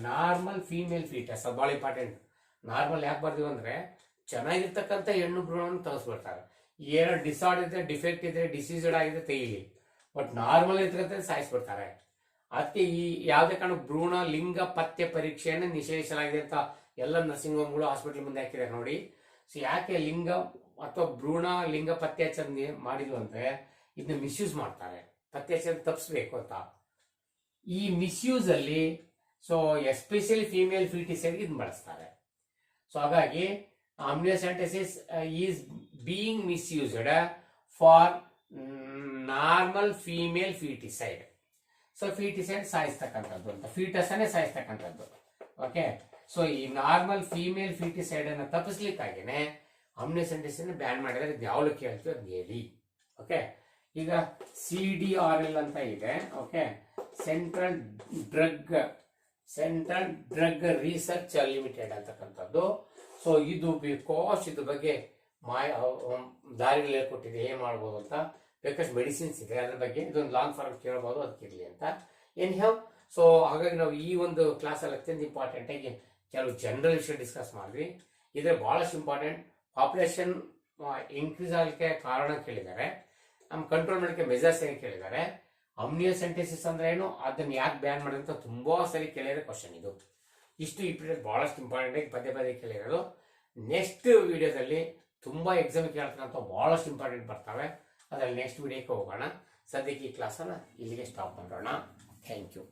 ನಾರ್ಮಲ್ ಫೀಮೇಲ್ ಫೀಟಸ್ ಅದು ಭಾಳ ಇಂಪಾರ್ಟೆಂಟ್. ನಾರ್ಮಲ್ ಯಾಕೆ ಬರ್ತೀವಿ ಅಂದ್ರೆ, ಚೆನ್ನಾಗಿರ್ತಕ್ಕಂಥ ಹೆಣ್ಣು ಭ್ರೂಣವನ್ನು ತೆಗೆಸ್ಬಿಡ್ತಾರೆ. ಏನೋ ಡಿಸಾರ್ಡರ್ ಇದ್ರೆ, ಡಿಫೆಕ್ಟ್ ಇದ್ರೆ, ಡಿಸೀಸ್ಡ್ ಆಗಿದೆ ತೆಗೀಲಿ, ಬಟ್ ನಾರ್ಮಲ್ ಇರ್ತಕ್ಕಂಥ ಸಾಯಿಸ್ಬಿಡ್ತಾರೆ. ಅದಕ್ಕೆ ಈ ಯಾವುದೇ ಕಾರಣ ಭ್ರೂಣ ಲಿಂಗ ಪತ್ತೆ ಪರೀಕ್ಷೆಯನ್ನು ನಿಷೇಧಿಸಲಾಗಿದೆ ಅಂತ ಎಲ್ಲ ನರ್ಸಿಂಗ್ ಹೋಮ್ಗಳು ಹಾಸ್ಪಿಟಲ್ ಮುಂದೆ ಹಾಕಿದ್ದಾರೆ ನೋಡಿ. ಸೊ ಯಾಕೆ ಲಿಂಗ ಅಥವಾ ಭ್ರೂಣ ಲಿಂಗ ಪತ್ತೆ ಹಚ್ಚೋದು ಮಾಡಿದ್ವು ಅಂದ್ರೆ, ಇದನ್ನ ಮಿಸ್ಯೂಸ್ ಮಾಡ್ತಾರೆ, ಪತ್ತೆ ಹಚ್ಚೋದು ತಪ್ಪಿಸ್ಬೇಕು ಅಂತ. ಈ ಮಿಸ್ಯೂಸ್ ಅಲ್ಲಿ ಎಸ್ಪೆಷಲಿ ಫೀಮೇಲ್ ಫೀಟಿಸೈಡ್ ಇದನ್ನ ಬಳಸ್ತಾರೆ. ಸೊ ಹಾಗಾಗಿ amniocentesis is being misused for normal female foeticide. So foeticide ಸಾಯಿಸ್ತಕ್ಕಂಥದ್ದು ಅಂತ, ಫೀಟಸ್ ಅನ್ನೇ ಸಾಯಿಸ್ತಕ್ಕಂಥದ್ದು. ಓಕೆ, ಸೊ ಈ ನಾರ್ಮಲ್ ಫೀಮೇಲ್ ಫೀಟಿಸೈಡ್ ಅನ್ನು ತಪ್ಪಿಸ್ಲಿಕ್ಕಾಗಿನೇ ಅಮ್ನಿಯೋಸೆಂಟಿಸಿಸ್ ಬ್ಯಾನ್ ಮಾಡಿದ್ರೆ ಯಾವ್ದು ಕೇಳ್ತೀವಿ ಅದು ಹೇಳಿ. ಓಕೆ, ಈಗ CDRL ಅಂತ ಇದೆ. Okay, central drug research limited ಅಂತಕ್ಕಂಥದ್ದು. ಸೊ ಇದು ಬಿಕಾಸ್ ಇದ್ರ ಬಗ್ಗೆ ದಾರಿಗಳು ಹೇಳ್ಕೊಟ್ಟಿದೆ, ಏನ್ ಮಾಡ್ಬೋದು ಅಂತ. ಬೇಕಷ್ಟು ಮೆಡಿಸಿನ್ಸ್ ಇದೆ, ಅದ್ರ ಬಗ್ಗೆ ಇದೊಂದು ಲಾಂಗ್ ಫಾರ್ಮ್ ಕೇಳಬಹುದು, ಅದಕ್ಕಿರಲಿ ಅಂತ. ಏನ್ ಹ್ಯಾವ್. ಸೊ ಹಾಗಾಗಿ ನಾವು ಈ ಒಂದು ಕ್ಲಾಸಲ್ಲಿ ಅತ್ಯಂತ ಇಂಪಾರ್ಟೆಂಟ್ ಆಗಿ ಕೆಲವು ಜನರಲ್ ವಿಷಯ ಡಿಸ್ಕಸ್ ಮಾಡಿದ್ವಿ. ಇದ್ರೆ ಬಹಳಷ್ಟು ಇಂಪಾರ್ಟೆಂಟ್. ಪಾಪ್ಯುಲೇಷನ್ ಇನ್ಕ್ರೀಸ್ ಆಗಲಿಕ್ಕೆ ಕಾರಣ ಕೇಳಿದ್ದಾರೆ, ನಮ್ಮ ಕಂಟ್ರೋಲ್ ಮಾಡಲಿಕ್ಕೆ ಮೆಜರ್ಸ್ ಏನು ಕೇಳಿದ್ದಾರೆ, ಅಮ್ನಿಯೋಸೆಂಟಿಸಿಸ್ ಅಂದ್ರೆ ಏನು, ಅದನ್ನ ಯಾಕೆ ಬ್ಯಾನ್ ಮಾಡಿದ್ರೆ ಅಂತ ತುಂಬಾ ಸರಿ ಕೇಳಿರೋ ಕ್ವಶನ್ ಇದು. ಇಷ್ಟು ಈ ಪೀರಿಯಡ್ ಬಹಳಷ್ಟು ಇಂಪಾರ್ಟೆಂಟ್ ಆಗಿ ಪದೇ ಕೇಳಿರೋದು. ನೆಕ್ಸ್ಟ್ ವಿಡಿಯೋದಲ್ಲಿ ತುಂಬಾ ಎಕ್ಸಾಮ್ ಕೇಳ್ತಕ್ಕಂಥ ಬಹಳಷ್ಟು ಇಂಪಾರ್ಟೆಂಟ್ ಬರ್ತವೆ, ಅದ್ರಲ್ಲಿ ನೆಕ್ಸ್ಟ್ ವಿಡಿಯೋಕ್ಕೆ ಹೋಗೋಣ. ಸದ್ಯಕ್ಕೆ ಈ ಕ್ಲಾಸನ್ನು ಇಲ್ಲಿಗೆ ಸ್ಟಾಪ್ ಮಾಡೋಣ. Thank you.